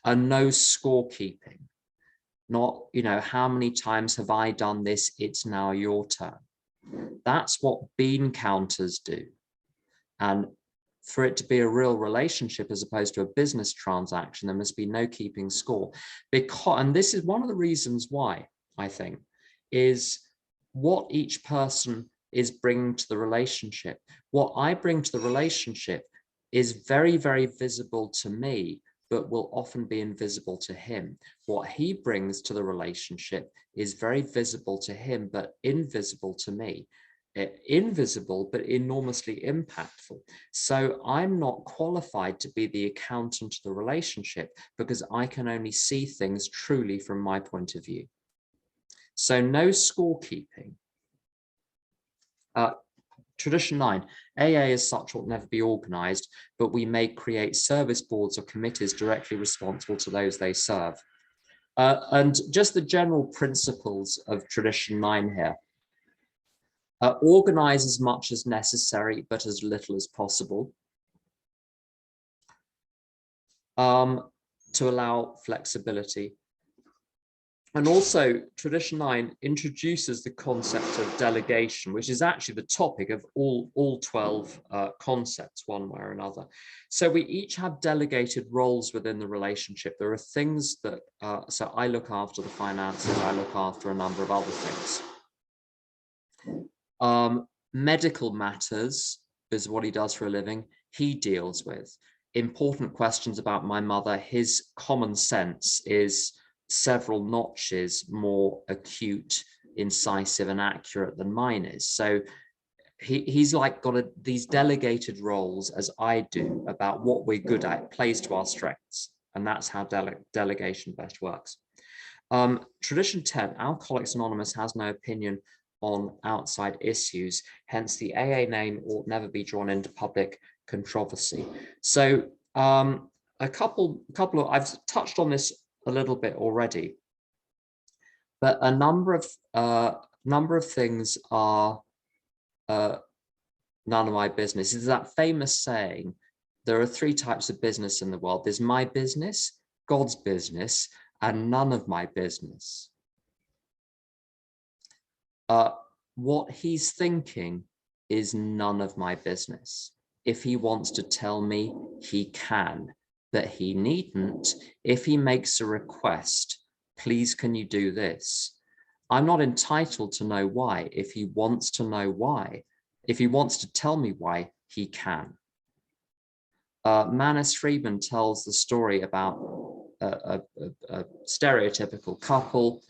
And no scorekeeping. Not, you know, how many times have I done this? It's now your turn. That's what bean counters do. And for it to be a real relationship as opposed to a business transaction, there must be no keeping score. And this is one of the reasons why, I think, is what each person is bringing to the relationship. What I bring to the relationship is very, very visible to me, but will often be invisible to him. What he brings to the relationship is very visible to him, but invisible to me. invisible but enormously impactful. So I'm not qualified to be the accountant of the relationship because I can only see things truly from my point of view. So no scorekeeping. Tradition 9, AA as such will never be organized, but we may create service boards or committees directly responsible to those they serve. And just the general principles of tradition 9 here. Organize as much as necessary, but as little as possible. To allow flexibility. And also, tradition 9 introduces the concept of delegation, which is actually the topic of all 12 concepts, one way or another. So we each have delegated roles within the relationship. There are things that, so I look after the finances, I look after a number of other things. Medical matters is what he does for a living, he deals with. Important questions about my mother, his common sense is several notches more acute, incisive and accurate than mine is. So he's like got these delegated roles, as I do, about what we're good at, plays to our strengths. And that's how delegation best works. Tradition 10, Alcoholics Anonymous has no opinion on outside issues, hence the AA name ought never be drawn into public controversy. So a couple of, I've touched on this a little bit already, but a number of things are none of my business. Is that famous saying, there are 3 types of business in the world. There's my business, God's business, and none of my business. What he's thinking is none of my business. If he wants to tell me, he can, but he needn't. If he makes a request, please, can you do this? I'm not entitled to know why. If he wants to know why, if he wants to tell me why, he can. Manus Friedman tells the story about a stereotypical couple,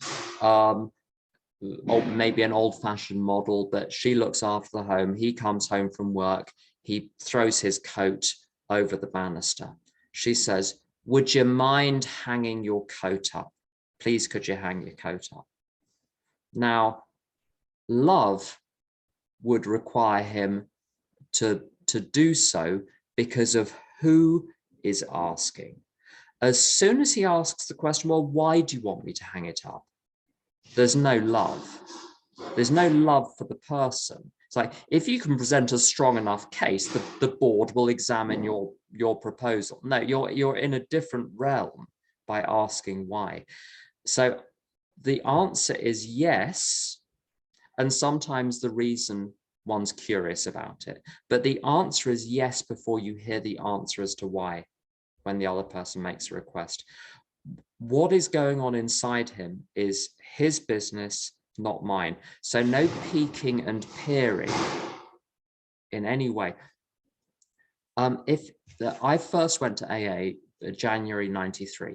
maybe an old-fashioned model, but she looks after the home. He comes home from work. He throws his coat over the banister. She says, would you mind hanging your coat up? Please, could you hang your coat up? Now, love would require him to do so because of who is asking. As soon as he asks the question, well, why do you want me to hang it up? There's no love. There's no love for the person. It's like, if you can present a strong enough case, the board will examine your proposal. No, you're in a different realm by asking why. So the answer is yes. And sometimes the reason, one's curious about it, but the answer is yes before you hear the answer as to why, when the other person makes a request. What is going on inside him is his business, not mine. So no peeking and peering in any way. I first went to AA January 93,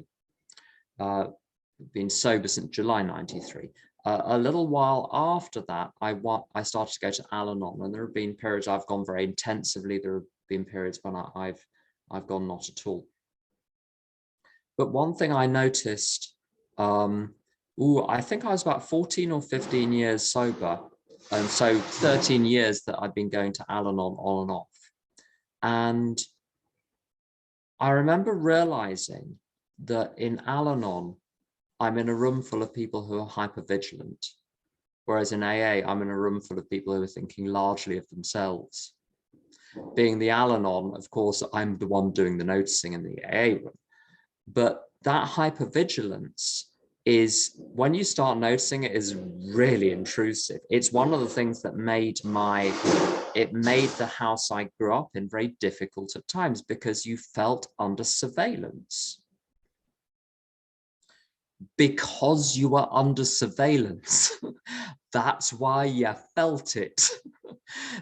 been sober since July 93. A little while after that, I started to go to Al-Anon, and there have been periods I've gone very intensively. There have been periods when I've gone not at all. But one thing I noticed, I think I was about 14 or 15 years sober, and so 13 years that I've been going to Al-Anon on and off. And I remember realizing that in Al-Anon, I'm in a room full of people who are hypervigilant, whereas in AA, I'm in a room full of people who are thinking largely of themselves. Being the Al-Anon, of course, I'm the one doing the noticing in the AA room. But that hypervigilance is, when you start noticing it, is really intrusive. It's one of the things that made the house I grew up in very difficult at times, because you felt under surveillance. Because you were under surveillance. That's why you felt it.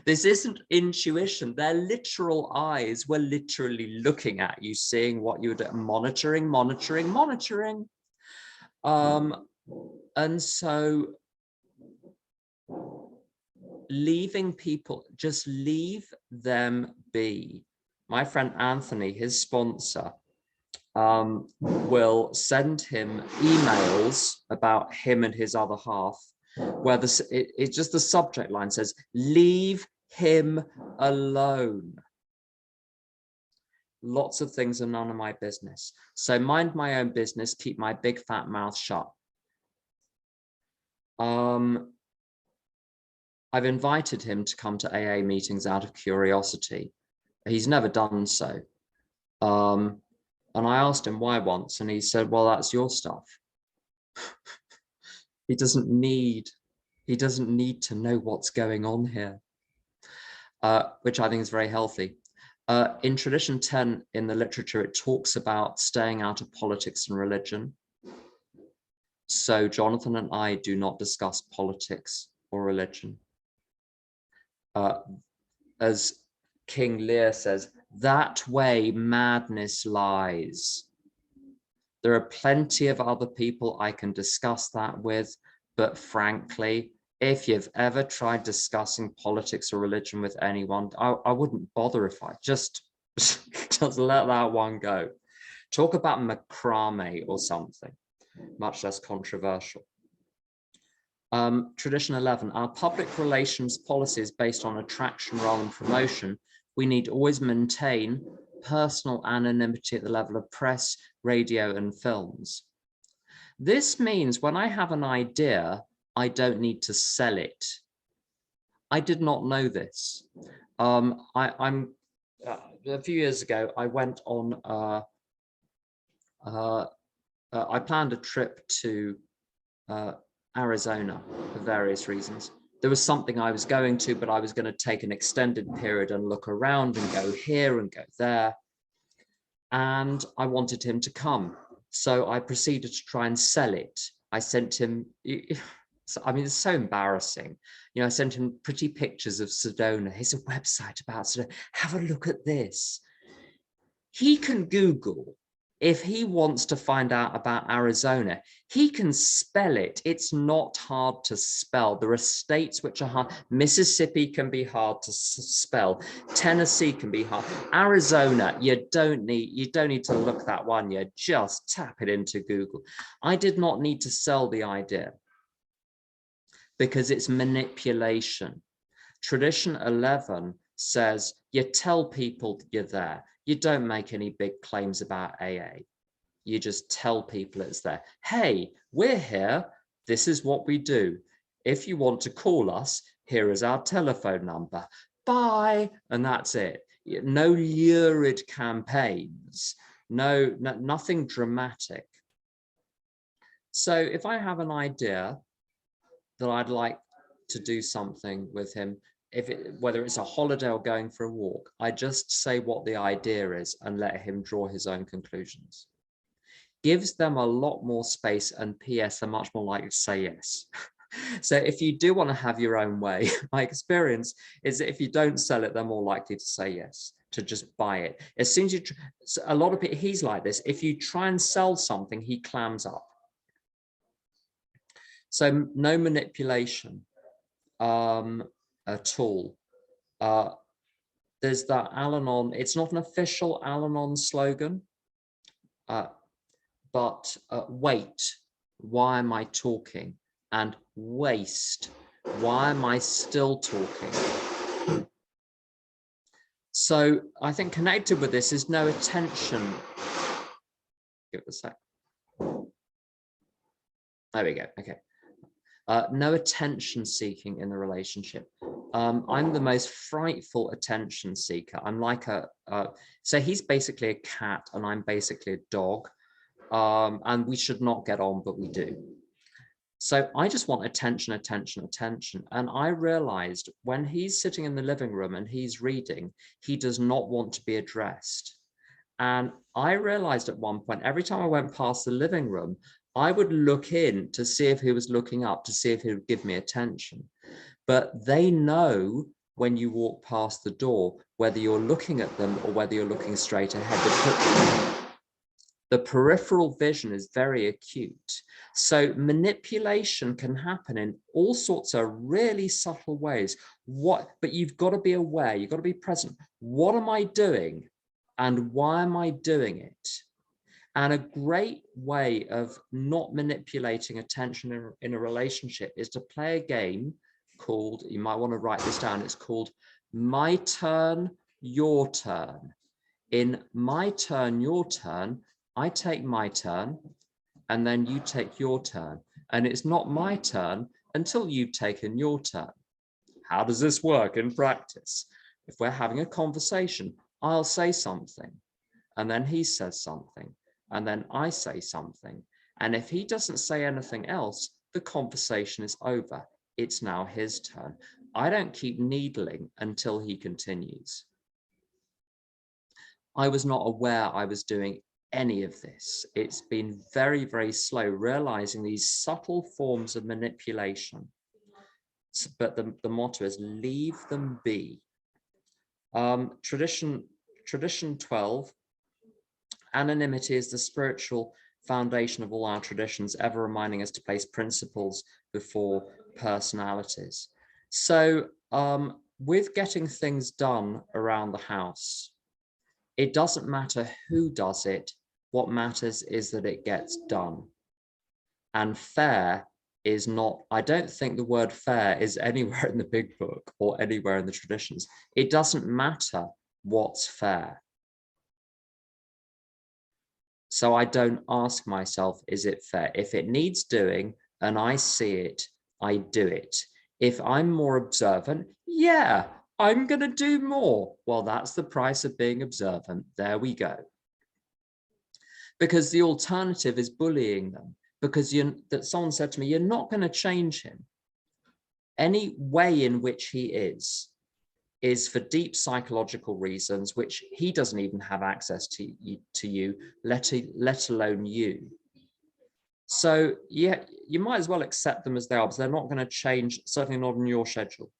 This isn't intuition. Their literal eyes were literally looking at you, seeing what you were doing, monitoring. And so leaving people, just leave them be. My friend Anthony, his sponsor, will send him emails about him and his other half, where it's just the subject line says, leave him alone. Lots of things are none of my business. So mind my own business, keep my big fat mouth shut. I've invited him to come to AA meetings out of curiosity. He's never done so. And I asked him why once, and he said, well, that's your stuff. He doesn't need to know what's going on here, which I think is very healthy. In tradition 10 in the literature, it talks about staying out of politics and religion. So Jonathan and I do not discuss politics or religion. As King Lear says, that way madness lies. There are plenty of other people I can discuss that with, but frankly, if you've ever tried discussing politics or religion with anyone, I wouldn't bother if I just let that one go. Talk about macrame or something, much less controversial. Tradition 11, our public relations policy is based on attraction rather than promotion. We need always maintain personal anonymity at the level of press, radio, and films. This means when I have an idea, I don't need to sell it. I did not know this. A few years ago, I went on, I planned a trip to Arizona for various reasons. There was something I was going to, but I was going to take an extended period and look around and go here and go there. And I wanted him to come. So I proceeded to try and sell it. I sent him, I mean, it's so embarrassing. You know, I sent him pretty pictures of Sedona. Here's a website about Sedona. Have a look at this. He can Google. If he wants to find out about Arizona, he can spell it. It's not hard to spell. There are states which are hard. Mississippi can be hard to spell. Tennessee can be hard. Arizona, you don't need to look that one. You just tap it into Google. I did not need to sell the idea because it's manipulation. Tradition 11 says you tell people you're there. You don't make any big claims about AA. You just tell people it's there. Hey, we're here. This is what we do. If you want to call us, here is our telephone number. Bye. And that's it. No lurid campaigns. Nothing dramatic. So if I have an idea that I'd like to do something with him, whether it's a holiday or going for a walk, I just say what the idea is and let him draw his own conclusions. Gives them a lot more space, and PS, they're much more likely to say yes. So if you do want to have your own way, my experience is that if you don't sell it, they're more likely to say yes, to just buy it. As soon as you, a lot of people, he's like this. If you try and sell something, he clams up. So no manipulation at all. There's that Al-Anon, it's not an official Al-Anon slogan, but wait, why am I talking? And waste, why am I still talking? So I think connected with this is no attention. Give it a sec. There we go, okay. No attention seeking in the relationship. I'm the most frightful attention seeker. I'm like so he's basically a cat and I'm basically a dog. And we should not get on, but we do. So I just want attention, attention, attention. And I realized when he's sitting in the living room and he's reading, he does not want to be addressed. And I realized at one point, every time I went past the living room, I would look in to see if he was looking up, to see if he would give me attention. But they know when you walk past the door, whether you're looking at them or whether you're looking straight ahead. The peripheral vision is very acute. So manipulation can happen in all sorts of really subtle ways. But you've got to be aware, you've got to be present. What am I doing and why am I doing it? And a great way of not manipulating attention in a relationship is to play a game called, you might want to write this down, it's called My Turn, Your Turn. In My Turn, Your Turn, I take my turn and then you take your turn. And it's not my turn until you've taken your turn. How does this work in practice? If we're having a conversation, I'll say something and then he says something and then I say something. And if he doesn't say anything else, the conversation is over. It's now his turn. I don't keep needling until he continues. I was not aware I was doing any of this. It's been very, very slow realizing these subtle forms of manipulation. But the motto is leave them be. Tradition 12, anonymity is the spiritual foundation of all our traditions, ever reminding us to place principles before personalities. So with getting things done around the house, it doesn't matter who does it. What matters is that it gets done. And fair is not, I don't think the word fair is anywhere in the big book or anywhere in the traditions. It doesn't matter what's fair. So I don't ask myself, is it fair? If it needs doing and I see it, I do it. If I'm more observant, yeah, I'm going to do more. Well, that's the price of being observant. There we go. Because the alternative is bullying them. Because someone said to me, you're not going to change him. Any way in which he is for deep psychological reasons, which he doesn't even have access to you, let alone you. So yeah, you might as well accept them as they are, because they're not going to change, certainly not on your schedule.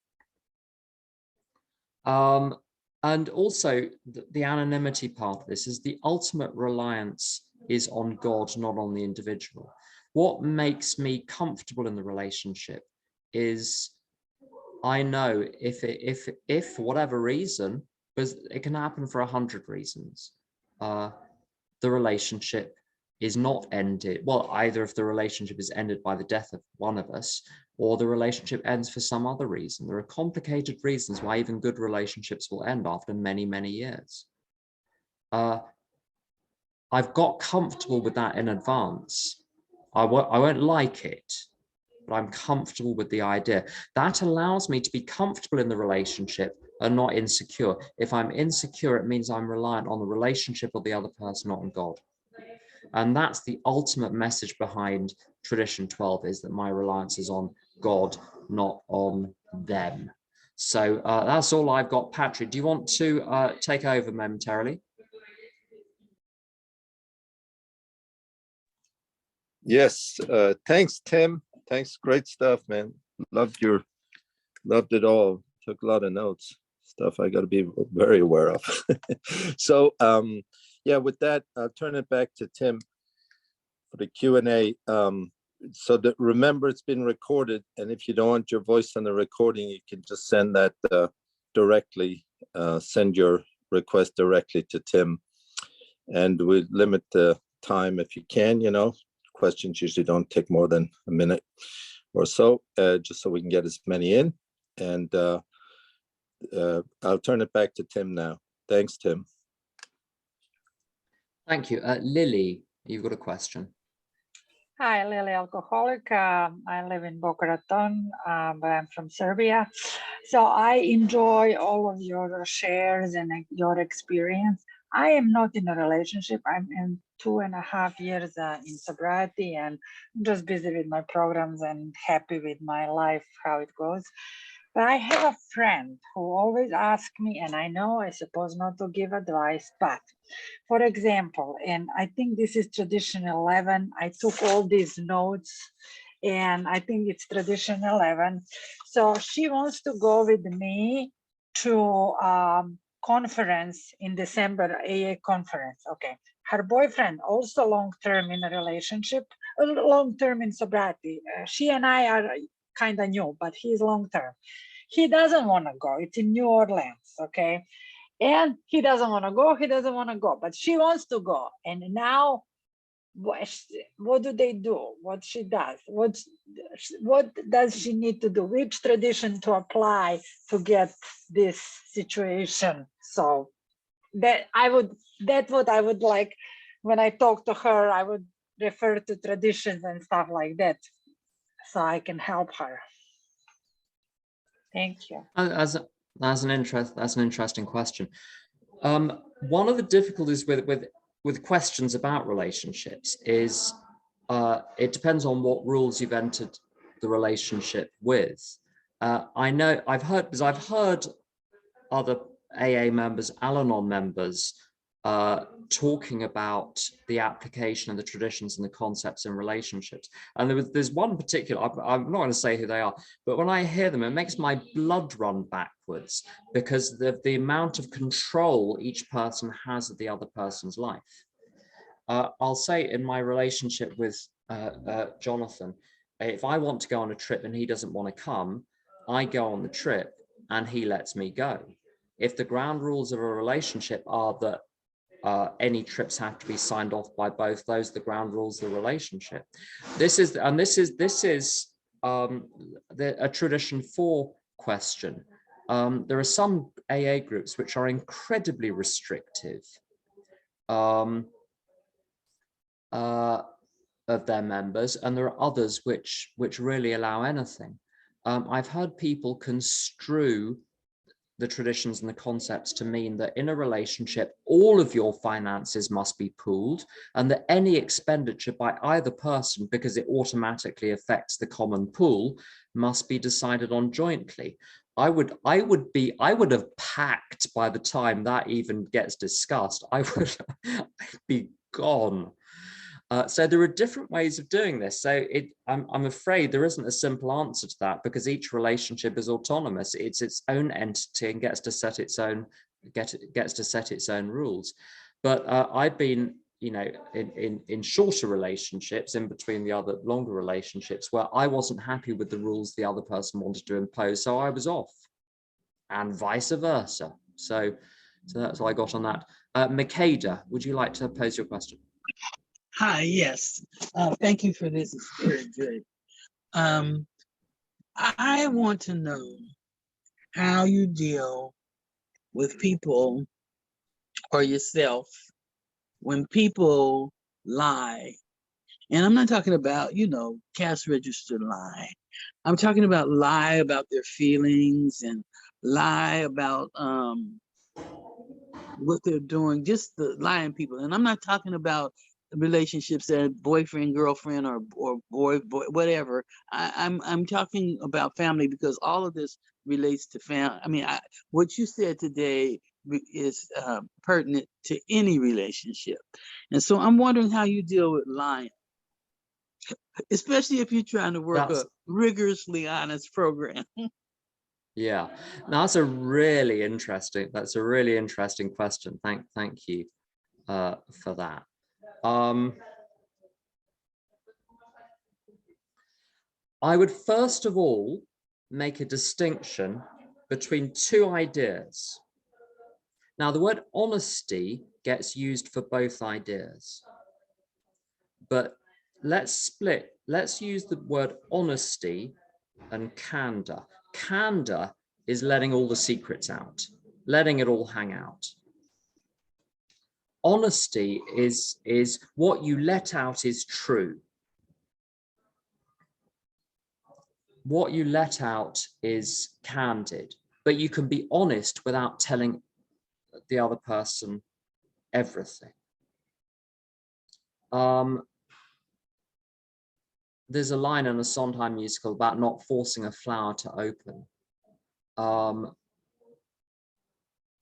And also the anonymity part of this is the ultimate reliance is on God, not on the individual. What makes me comfortable in the relationship is I know if for whatever reason, because it can happen for 100 reasons, the relationship is not ended. Well, either if the relationship is ended by the death of one of us, or the relationship ends for some other reason. There are complicated reasons why even good relationships will end after many, many years. I've got comfortable with that in advance. I won't like it, but I'm comfortable with the idea. That allows me to be comfortable in the relationship and not insecure. If I'm insecure, it means I'm reliant on the relationship or the other person, not on God. And that's the ultimate message behind Tradition 12, is that my reliance is on God, not on them. So that's all I've got. Patrick, do you want to take over momentarily? Yes, thanks, Tim. Thanks, great stuff, man. Loved it all. Took a lot of notes. Stuff I got to be very aware of. So, yeah, with that, I'll turn it back to Tim for the Q&A. So that, remember, it's been recorded, and if you don't want your voice on the recording, you can just send that directly. Send your request directly to Tim, and we limit the time if you can. You know, questions usually don't take more than a minute or so, just so we can get as many in. And I'll turn it back to Tim now. Thanks, Tim. Thank you. Lily, you've got a question. Hi, Lily, alcoholic. I live in Boca Raton, but I'm from Serbia. So I enjoy all of your shares and your experience. I am not in a relationship. I'm in 2.5 years in sobriety, and I'm just busy with my programs and happy with my life, how it goes. But I have a friend who always asks me, and I know I suppose not to give advice, but for example, and I think this is tradition 11, I took all these notes and I think it's tradition 11. So she wants to go with me to conference in December, AA conference. Okay, her boyfriend also long-term in a relationship, long-term in sobriety. She and I are kind of new, but he's long-term. He doesn't want to go. It's in New Orleans, okay? And he doesn't want to go, but she wants to go. And now what do they do? What she does? What does she need to do? Which tradition to apply to get this situation? So that's what I would like when I talk to her. I would refer to traditions and stuff like that, so I can help her. Thank you. That's an interesting question. One of the difficulties with questions about relationships is it depends on what rules you've entered the relationship with. I've heard other AA members, Al-Anon members, talking about the application of the traditions and the concepts in relationships. And there's one particular, I'm not going to say who they are, but when I hear them, it makes my blood run backwards because the amount of control each person has of the other person's life. I'll say in my relationship with Jonathan, if I want to go on a trip and he doesn't want to come, I go on the trip and he lets me go. If the ground rules of a relationship are that any trips have to be signed off by both, those are the ground rules of the relationship. This is a tradition 4 question. There are some AA groups which are incredibly restrictive of their members, and there are others which really allow anything. I've heard people construe the traditions and the concepts to mean that in a relationship, all of your finances must be pooled, and that any expenditure by either person, because it automatically affects the common pool, must be decided on jointly. I would have packed by the time that even gets discussed. I'd be gone. So there are different ways of doing this. So I'm afraid there isn't a simple answer to that, because each relationship is autonomous. It's its own entity and gets to set its own rules. But I've been, in shorter relationships, in between the other longer relationships, where I wasn't happy with the rules the other person wanted to impose, so I was off, and vice versa. So that's all I got on that. Makeda, would you like to pose your question? Hi, yes. Thank you for this. It's very good. I want to know how you deal with people or yourself when people lie. And I'm not talking about, cash register lie. I'm talking about lie about their feelings and lie about what they're doing, just the lying people. And I'm not talking about relationships that are boyfriend, girlfriend, or boy, whatever. I'm talking about family, because all of this relates to family. I mean, what you said today is pertinent to any relationship. And so I'm wondering how you deal with lying, especially if you're trying to work a rigorously honest program. Yeah, that's a really interesting question. Thank you for that. I would first of all make a distinction between 2 ideas. Now, the word honesty gets used for both ideas, but let's use the word honesty and candor. Candor is letting all the secrets out, letting it all hang out. Honesty is what you let out is true. What you let out is candid, but you can be honest without telling the other person everything. There's a line in a Sondheim musical about not forcing a flower to open.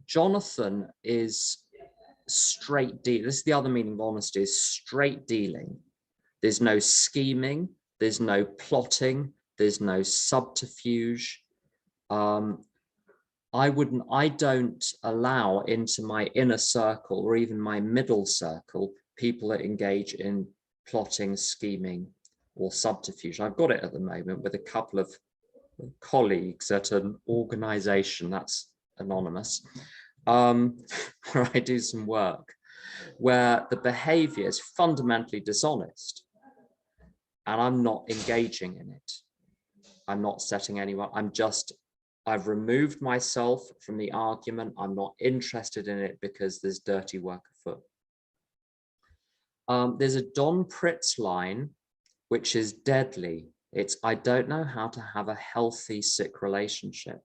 Jonathan is straight dealing. This is the other meaning of honesty, is straight dealing. There's no scheming, there's no plotting, there's no subterfuge. I don't allow into my inner circle or even my middle circle people that engage in plotting, scheming, or subterfuge. I've got it at the moment with a couple of colleagues at an organization that's anonymous, where I do some work, where the behavior is fundamentally dishonest, and I'm not engaging in it. I'm not setting anyone, I've removed myself from the argument. I'm not interested in it because there's dirty work afoot. There's a Don Pritz line, which is deadly. It's, I don't know how to have a healthy sick relationship.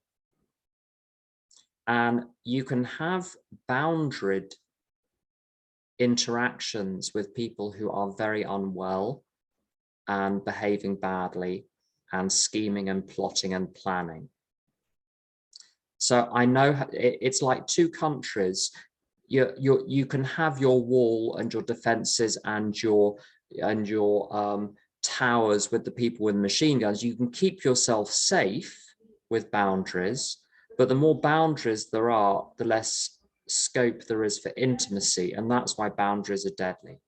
And you can have boundaried interactions with people who are very unwell and behaving badly and scheming and plotting and planning. So I know it's like two countries. You can have your wall and your defenses and your towers with the people with machine guns. You can keep yourself safe with boundaries, but the more boundaries there are, the less scope there is for intimacy, and that's why boundaries are deadly.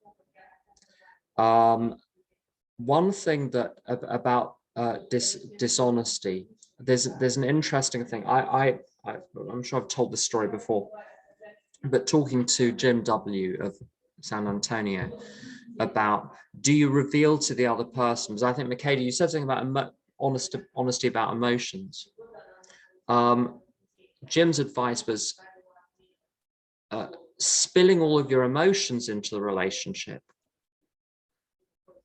One thing that about dishonesty, there's an interesting thing. I'm sure I've told this story before, but talking to Jim W. of San Antonio about, do you reveal to the other person? Because I think, Michaela, you said something about honesty about emotions. Jim's advice was spilling all of your emotions into the relationship.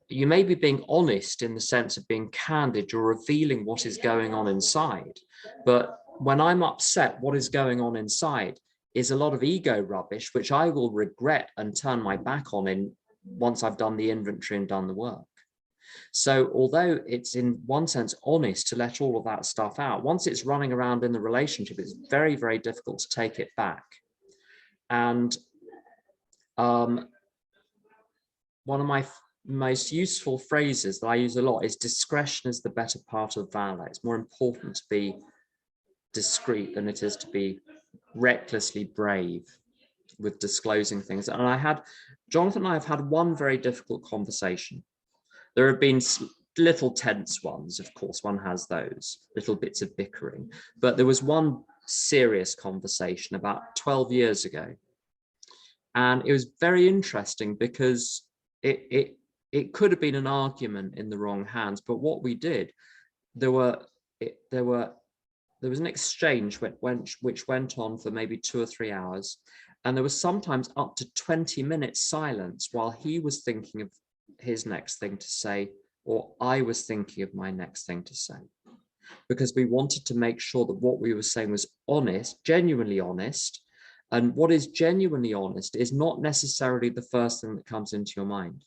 You may be being honest in the sense of being candid, you're revealing what is going on inside. But when I'm upset, what is going on inside is a lot of ego rubbish, which I will regret and turn my back on once I've done the inventory and done the work. So although it's in one sense honest to let all of that stuff out, once it's running around in the relationship, it's very, very difficult to take it back. And one of my most useful phrases that I use a lot is, discretion is the better part of valor. It's more important to be discreet than it is to be recklessly brave with disclosing things. And Jonathan and I have had one very difficult conversation. There have been little tense ones, of course, one has those little bits of bickering, but there was one serious conversation about 12 years ago. And it was very interesting because it could have been an argument in the wrong hands, but what we did, there was an exchange which went on for maybe 2 or 3 hours, and there was sometimes up to 20 minutes silence while he was thinking of his next thing to say, or I was thinking of my next thing to say, because we wanted to make sure that what we were saying was honest, genuinely honest. And what is genuinely honest is not necessarily the first thing that comes into your mind.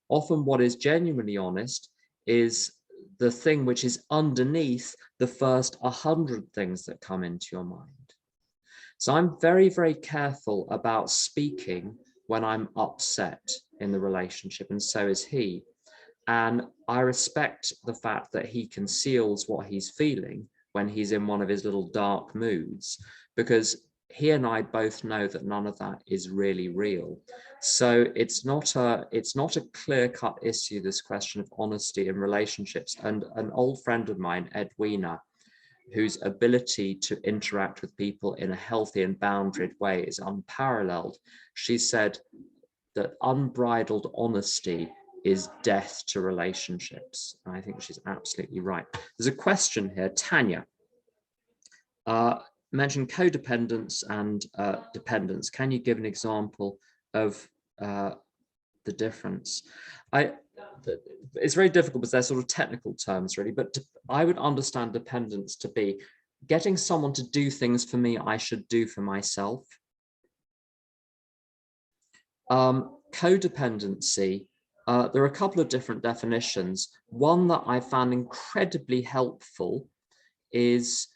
Often what is genuinely honest is the thing which is underneath the first 100 things that come into your mind. So I'm very, very careful about speaking when I'm upset in the relationship, and so is he. And I respect the fact that he conceals what he's feeling when he's in one of his little dark moods, because he and I both know that none of that is really real. So it's not a clear-cut issue, this question of honesty in relationships. And an old friend of mine, Edwina, whose ability to interact with people in a healthy and boundaried way is unparalleled, she said that unbridled honesty is death to relationships. And I think she's absolutely right. There's a question here, Tanya. Mentioned codependence and dependence. Can you give an example of the difference? It's very difficult because they're sort of technical terms, really, but I would understand dependence to be getting someone to do things for me I should do for myself. Codependency, there are a couple of different definitions. One that I found incredibly helpful is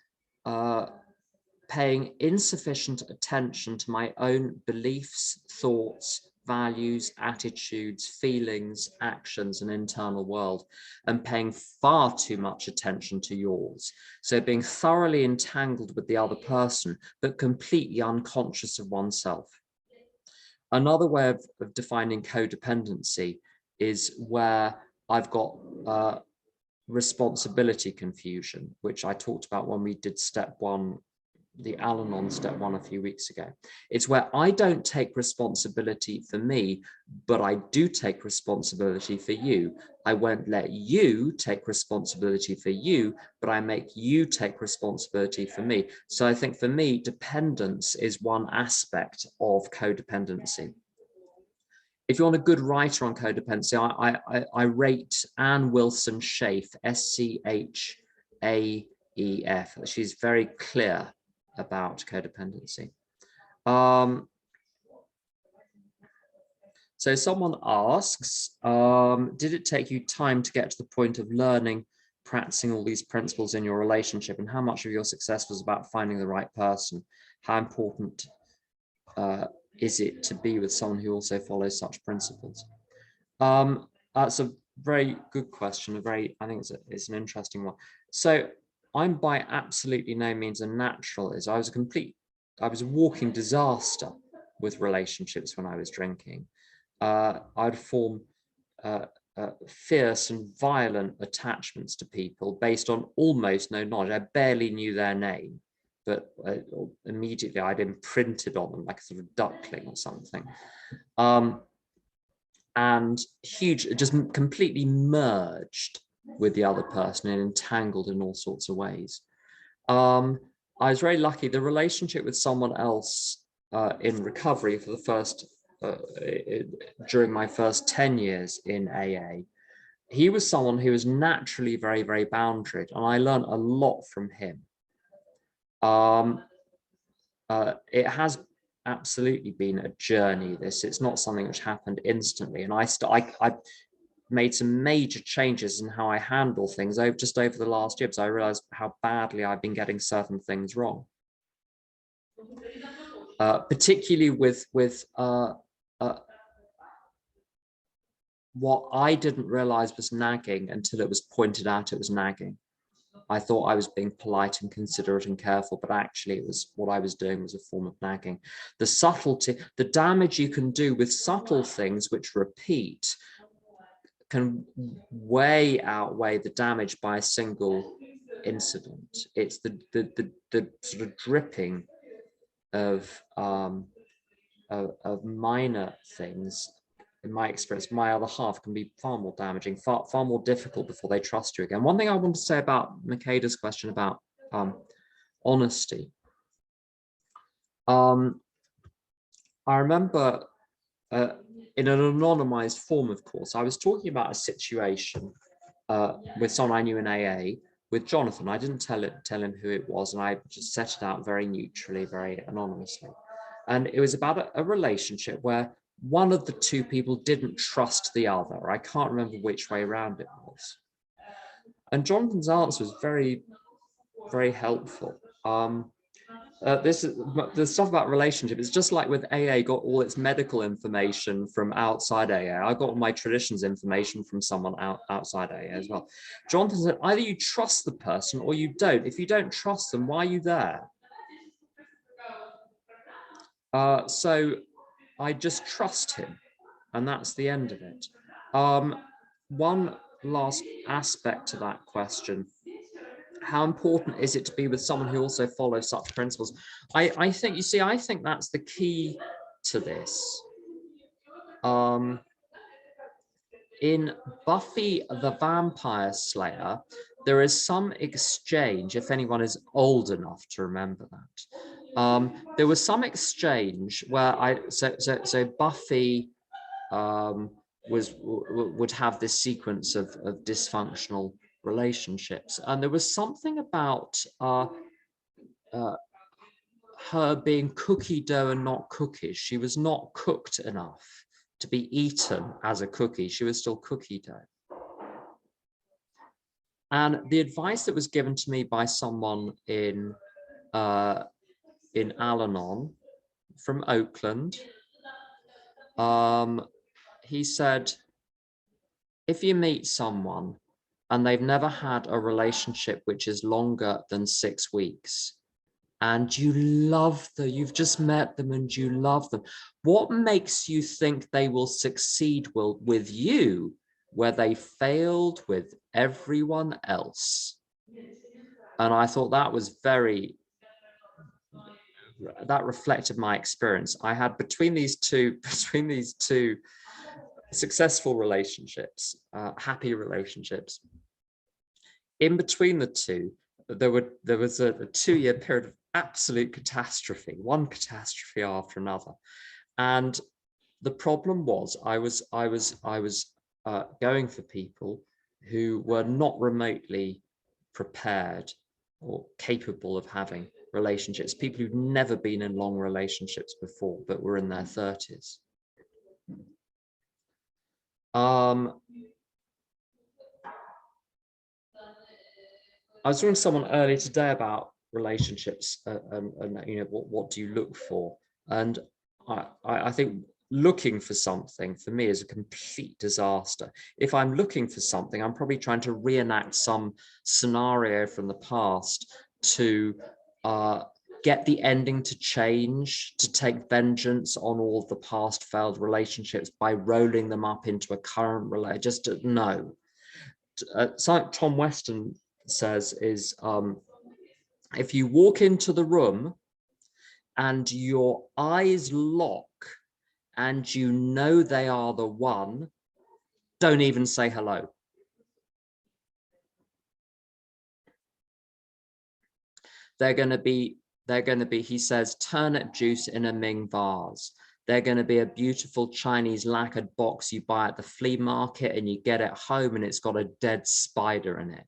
paying insufficient attention to my own beliefs, thoughts, values, attitudes, feelings, actions, and internal world, and paying far too much attention to yours. So being thoroughly entangled with the other person, but completely unconscious of oneself. Another way of defining codependency is where I've got responsibility confusion, which I talked about when we did step one, the Al-Anon step one a few weeks ago. It's where I don't take responsibility for me, but I do take responsibility for you. I won't let you take responsibility for you, but I make you take responsibility for me. So I think for me, dependence is one aspect of codependency. If you want a good writer on codependency, I rate Anne Wilson Schaef, S-C-H-A-E-F. She's very clear about codependency. So someone asks, did it take you time to get to the point of learning, practicing all these principles in your relationship, and how much of your success was about finding the right person? How important is it to be with someone who also follows such principles? That's a very good question. I think it's an interesting one. So I'm by absolutely no means a naturalist. I was a walking disaster with relationships when I was drinking. I'd form fierce and violent attachments to people based on almost no knowledge. I barely knew their name, but immediately I'd imprinted on them like a sort of duckling or something. And just completely merged with the other person and entangled in all sorts of ways. I was very lucky. The relationship with someone else in recovery for the first, during my first 10 years in AA, he was someone who was naturally very, very boundaried, and I learned a lot from him. It has absolutely been a journey. It's not something which happened instantly, and I made some major changes in how I handle things just over the last year, because I realized how badly I've been getting certain things wrong, particularly with what I didn't realize was nagging until it was pointed out it was nagging. I thought I was being polite and considerate and careful, but actually it was what I was doing was a form of nagging. The subtlety, the damage you can do with subtle things which repeat can way outweigh the damage by a single incident. It's the sort of dripping of minor things. In my experience, my other half can be far more damaging, far more difficult before they trust you again. One thing I want to say about Makeda's question about honesty. I remember in an anonymized form, of course, I was talking about a situation with someone I knew in AA, with Jonathan. I didn't tell him who it was, and I just set it out very neutrally, very anonymously. And it was about a relationship where one of the two people didn't trust the other. I can't remember which way around it was. And Jonathan's answer was very, very helpful. The stuff about relationship is just like with AA got all its medical information from outside AA. I got all my traditions information from someone outside AA as well. Jonathan said, either you trust the person or you don't. If you don't trust them, why are you there? So I just trust him, and that's the end of it. One last aspect to that question: how important is it to be with someone who also follows such principles? I think, you see, I think that's the key to this. In Buffy the Vampire Slayer, there is some exchange, if anyone is old enough to remember that. There was some exchange where so Buffy would have this sequence of dysfunctional relationships, and there was something about her being cookie dough and not cookies. She was not cooked enough to be eaten as a cookie. She was still cookie dough. And the advice that was given to me by someone in Al-Anon from Oakland He said, if you meet someone and they've never had a relationship which is longer than 6 weeks, and you love them, you've just met them and you love them, what makes you think they will succeed with you where they failed with everyone else? And I thought that was that reflected my experience. I had between these two successful relationships, happy relationships. In between the two, there was a 2-year period of absolute catastrophe, one catastrophe after another. And the problem was I was going for people who were not remotely prepared or capable of having relationships, people who'd never been in long relationships before, but were in their 30s. I was talking to someone earlier today about relationships and what do you look for? And I think looking for something for me is a complete disaster. If I'm looking for something, I'm probably trying to reenact some scenario from the past to get the ending to change, to take vengeance on all the past failed relationships by rolling them up into a current relationship. Just no. Something Tom Weston says is, if you walk into the room and your eyes lock and you know they are the one, don't even say hello. They're going to be, he says, turnip juice in a Ming vase. They're going to be a beautiful Chinese lacquered box you buy at the flea market and you get it home and it's got a dead spider in it.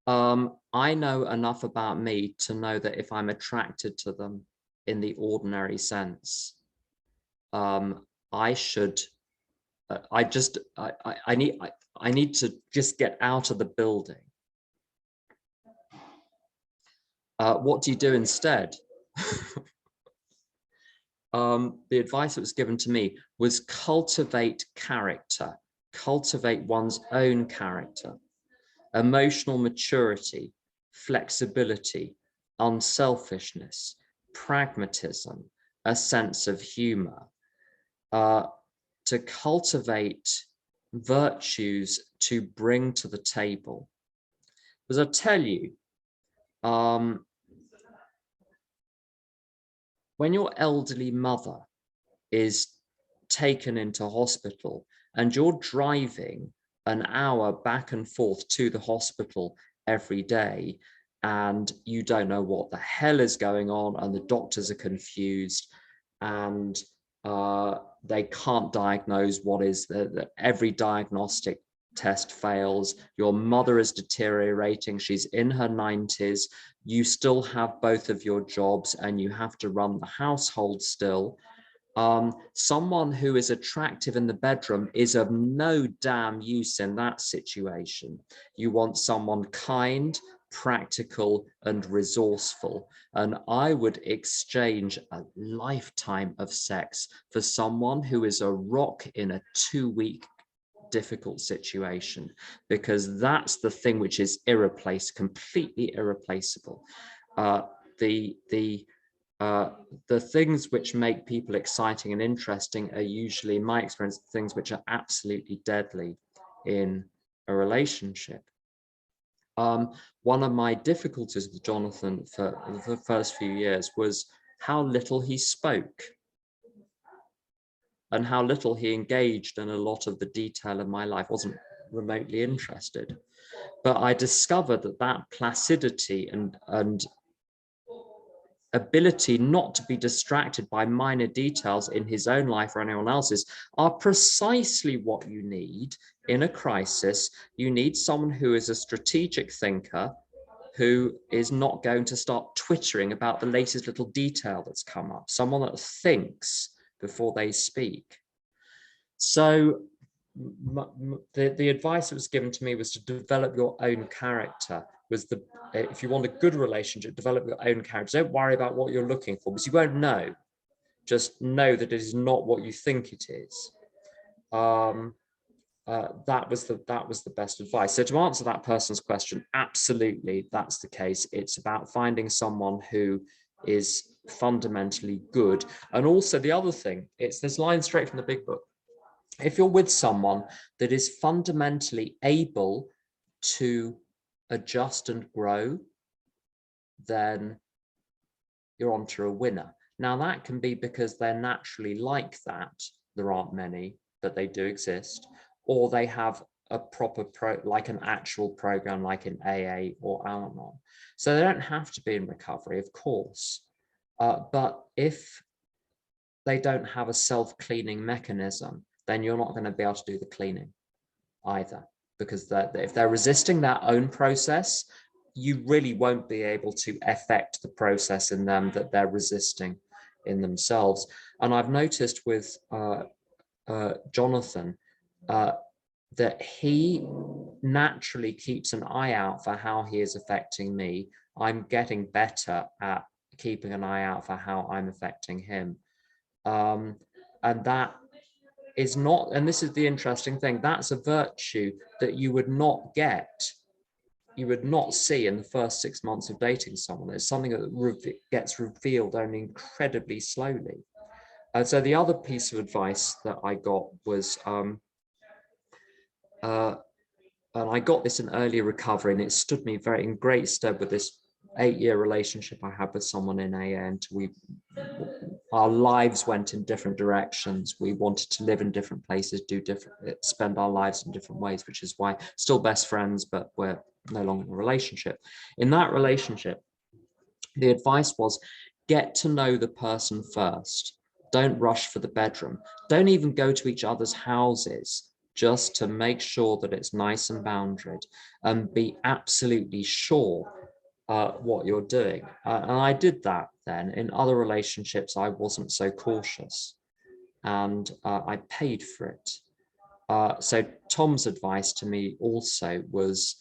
I know enough about me to know that if I'm attracted to them in the ordinary sense, I need to just get out of the building. What do you do instead? The advice that was given to me was cultivate character, cultivate one's own character, emotional maturity, flexibility, unselfishness, pragmatism, a sense of humor, to cultivate virtues to bring to the table. Because I tell you, when your elderly mother is taken into hospital and you're driving an hour back and forth to the hospital every day and you don't know what the hell is going on and the doctors are confused and they can't diagnose what is every diagnostic test fails, your mother is deteriorating, she's in her 90s, you still have both of your jobs and you have to run the household still. Someone who is attractive in the bedroom is of no damn use in that situation. You want someone kind, practical, and resourceful. And I would exchange a lifetime of sex for someone who is a rock in a 2-week difficult situation, because that's the thing which is completely irreplaceable. The things which make people exciting and interesting are usually, in my experience, things which are absolutely deadly in a relationship. One of my difficulties with Jonathan for the first few years was how little he spoke and how little he engaged in a lot of the detail of my life, wasn't remotely interested. But I discovered that placidity and ability not to be distracted by minor details in his own life or anyone else's are precisely what you need in a crisis. You need someone who is a strategic thinker, who is not going to start twittering about the latest little detail that's come up, someone that thinks before they speak. So the advice that was given to me was to develop your own character. If you want a good relationship, develop your own character. Don't worry about what you're looking for, because you won't know. just know that it is not what you think it is. That was the best advice. So to answer that person's question, absolutely, that's the case. It's about finding someone who is fundamentally good. And also the other thing, it's this line straight from the big book. If you're with someone that is fundamentally able to adjust and grow, then you're onto a winner. Now that can be because they're naturally like that. There aren't many, but they do exist. Or they have a proper like an actual program like in AA or Al-Anon. So they don't have to be in recovery, of course. But if they don't have a self-cleaning mechanism, then you're not going to be able to do the cleaning either. Because if they're resisting their own process, you really won't be able to affect the process in them that they're resisting in themselves. And I've noticed with Jonathan, that he naturally keeps an eye out for how he is affecting me. I'm getting better at keeping an eye out for how I'm affecting him. And that is not, and this is the interesting thing, that's a virtue that you would not see in the first 6 months of dating someone. It's something that gets revealed only incredibly slowly. And so the other piece of advice that I got was, and I got this in early recovery, and it stood me very in great stead with this 8-year relationship I had with someone in AA, and our lives went in different directions. We wanted to live in different places, spend our lives in different ways, which is why still best friends, but we're no longer in a relationship. In that relationship, the advice was, get to know the person first. Don't rush for the bedroom. Don't even go to each other's houses, just to make sure that it's nice and boundaried, and be absolutely sure what you're doing. And I did that then. In other relationships, I wasn't so cautious, and I paid for it. So Tom's advice to me also was,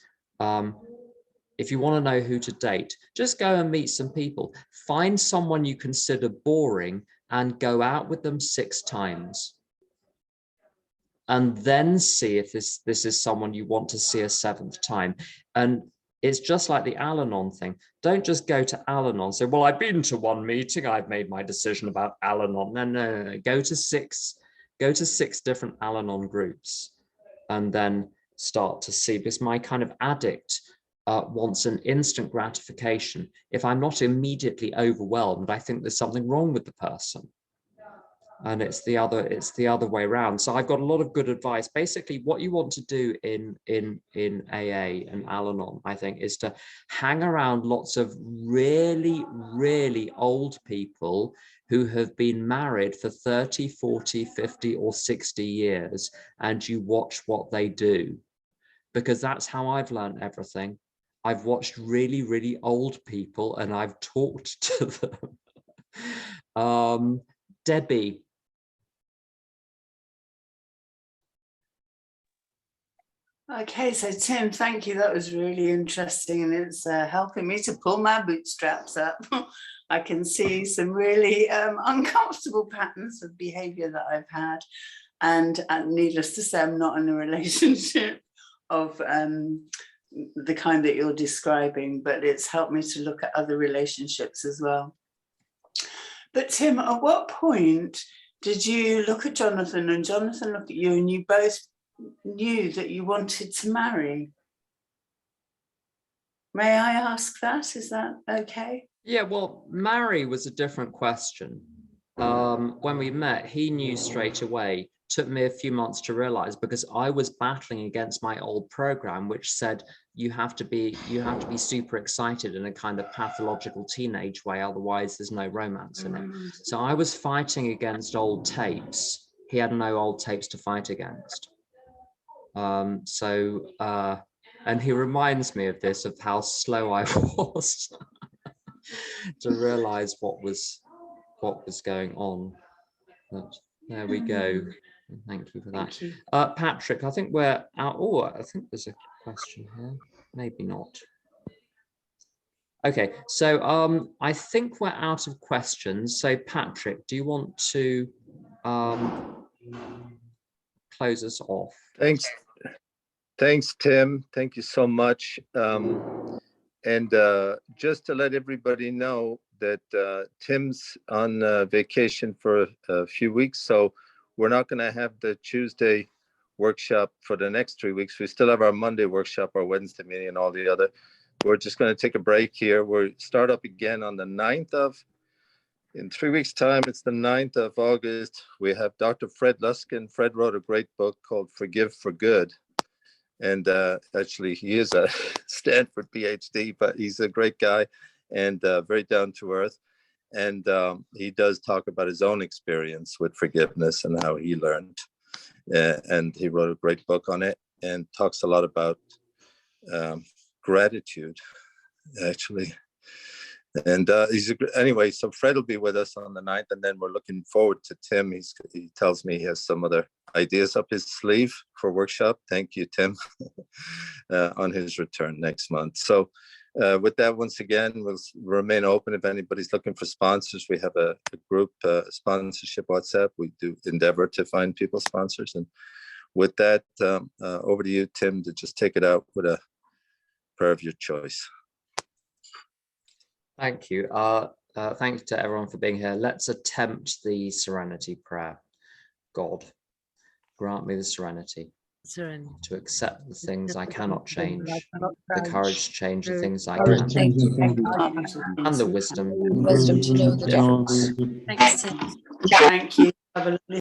if you want to know who to date, just go and meet some people. Find someone you consider boring and go out with them 6 times. And then see if this is someone you want to see a 7th time. And it's just like the Al-Anon thing. Don't just go to Al-Anon and say, well, I've been to 1 meeting, I've made my decision about Al-Anon. No. Go to 6 different Al-Anon groups, and then start to see, because my kind of addict wants an instant gratification. If I'm not immediately overwhelmed, I think there's something wrong with the person. And it's the other way around. So I've got a lot of good advice. Basically, what you want to do in AA and Al-Anon, I think, is to hang around lots of really, really old people who have been married for 30, 40, 50, or 60 years, and you watch what they do. Because that's how I've learned everything. I've watched really, really old people, and I've talked to them. Debbie. Okay, so Tim, thank you. That was really interesting, and it's helping me to pull my bootstraps up. I can see some really uncomfortable patterns of behavior that I've had, and needless to say, I'm not in a relationship of the kind that you're describing, but it's helped me to look at other relationships as well. But Tim, at what point did you look at Jonathan and Jonathan look at you, and you both knew that you wanted to marry? May I ask that? Is that okay? Yeah, well, marry was a different question. When we met, he knew straight away. Took me a few months to realize, because I was battling against my old program, which said you have to be super excited in a kind of pathological teenage way, otherwise there's no romance in it. So I was fighting against old tapes. He had no old tapes to fight against. And he reminds me of this, of how slow I was to realize what was going on. But there we go. Thank you for that. Patrick, I think we're out. Oh, I think there's a question here. Maybe not. Okay, so I think we're out of questions. So Patrick, do you want to close us off? Thanks, Tim. Thank you so much. And just to let everybody know that Tim's on vacation for a few weeks, so we're not going to have the Tuesday workshop for the next 3 weeks. We still have our Monday workshop, our Wednesday meeting, and all the other. We're just going to take a break here. We'll start up again on the 9th of, in 3 weeks' time, it's the 9th of August. We have Dr. Fred Luskin. Fred wrote a great book called Forgive for Good. And actually, he is a Stanford PhD, but he's a great guy and very down to earth. And he does talk about his own experience with forgiveness and how he learned. And he wrote a great book on it and talks a lot about gratitude, actually. And anyway, so Fred will be with us on the 9th, and then we're looking forward to Tim. He tells me he has some other ideas up his sleeve for workshop. Thank you, Tim, on his return next month. So with that, once again, we'll remain open. If anybody's looking for sponsors, we have a group sponsorship WhatsApp. We do endeavor to find people sponsors. And with that, over to you, Tim, to just take it out with a prayer of your choice. Thank you. Thank you to everyone for being here. Let's attempt the serenity prayer. God, grant me the serenity to accept the things I cannot change, the courage to change the things I can, and the wisdom to know the difference. Thank you. Have a lovely